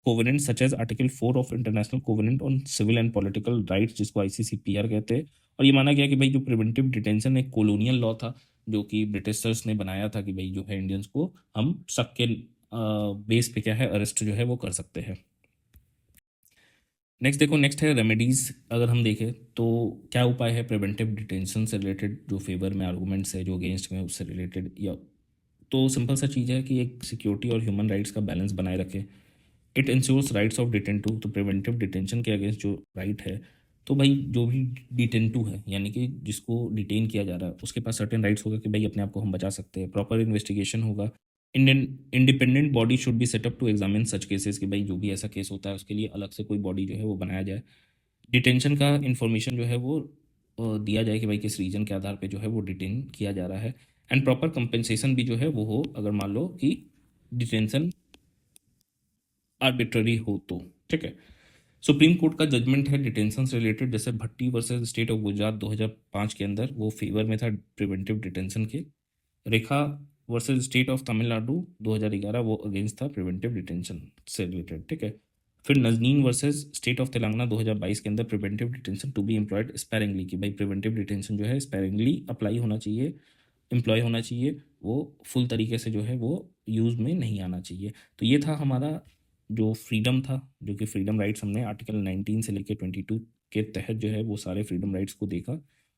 covenant such as article 4 of international covenant on civil and political rights, जिसको आईसीसीपीआर कहते हैं। और ये माना गया कि भाई जो प्रिवेंटिव डिटेंशन एक कॉलोनियल लॉ था जो कि ब्रिटिशर्स ने बनाया था कि भाई जो है इंडियंस को हम शक के बेस पे क्या है अरेस्ट जो है वो कर सकते हैं। नेक्स्ट देखो, नेक्स्ट है रेमेडीज़। अगर हम देखें तो क्या उपाय है प्रिवेंटिव डिटेंशन से रिलेटेड, जो फेवर में आर्गूमेंट्स है जो अगेंस्ट में उससे रिलेटेड, या तो सिंपल सा चीज़ है कि एक सिक्योरिटी और ह्यूमन राइट्स का बैलेंस बनाए रखे। इट इंश्योर्स राइट्स ऑफ डिटेंटू, तो प्रिवेंटिव डिटेंशन के अगेंस्ट जो राइट है, तो भाई जो भी डिटेंटू है यानी कि जिसको डिटेन किया जा रहा है उसके पास सर्टेन राइट्स होगा कि भाई अपने आप को हम बचा सकते हैं, प्रॉपर इन्वेस्टिगेशन होगा। Indian independent body should be set up to examine such cases, कि भाई जो भी ऐसा केस होता है उसके लिए अलग से कोई बॉडी जो है वो बनाया जाए। डिटेंशन का इन्फॉर्मेशन जो है वो दिया जाए कि भाई किस रीजन के आधार पे जो है वो डिटेन किया जा रहा है, एंड प्रॉपर कंपेंसेशन भी जो है वो हो अगर मान लो कि डिटेंशन आर्बिट्ररी हो तो, ठीक है। सुप्रीम कोर्ट का जजमेंट है डिटेंशन से रिलेटेड, जैसे भट्टी वर्सेस स्टेट ऑफ गुजरात 2005 के अंदर वो फेवर में था प्रिवेंटिव डिटेंशन के। रेखा वर्सेस स्टेट ऑफ तमिलनाडु 2011 वो अगेंस्ट था प्रिवेंटिव डिटेंशन से रिलेटेड, ठीक है। फिर Nazneen versus state of Telangana 2022 के अंदर preventive detention to be employed sparingly, कि भाई प्रिवेंटिव डिटेंशन जो है स्पेरिंगली अप्लाई होना चाहिए, एम्प्लॉय होना चाहिए, वो फुल तरीके से जो है वो यूज़ में नहीं आना चाहिए। तो ये था हमारा जो फ्रीडम था, जो कि फ्रीडम राइट्स हमने आर्टिकल 19 से लेकर 22 के तहत जो है वो सारे फ्रीडम राइट्स को देखा,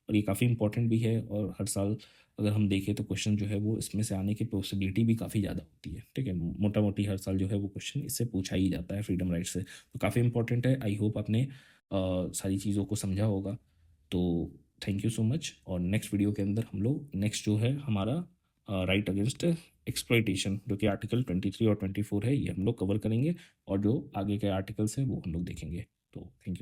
और ये काफ़ी इंपॉर्टेंट भी है, और हर साल अगर हम देखें तो क्वेश्चन जो है वो इसमें से आने की पॉसिबिलिटी भी काफ़ी ज़्यादा होती है, ठीक है। मोटा मोटी हर साल जो है वो क्वेश्चन इससे पूछा ही जाता है फ्रीडम राइट से, तो काफ़ी इंपॉर्टेंट है। आई होप आपने सारी चीज़ों को समझा होगा। तो थैंक यू सो मच, और नेक्स्ट वीडियो के अंदर हम लोग नेक्स्ट जो है हमारा राइट अगेंस्ट एक्सप्लॉयटेशन, जो कि आर्टिकल 23 और 24 है, ये हम लोग कवर करेंगे, और जो आगे के आर्टिकल्स हैं वो हम लोग देखेंगे। तो थैंक यू।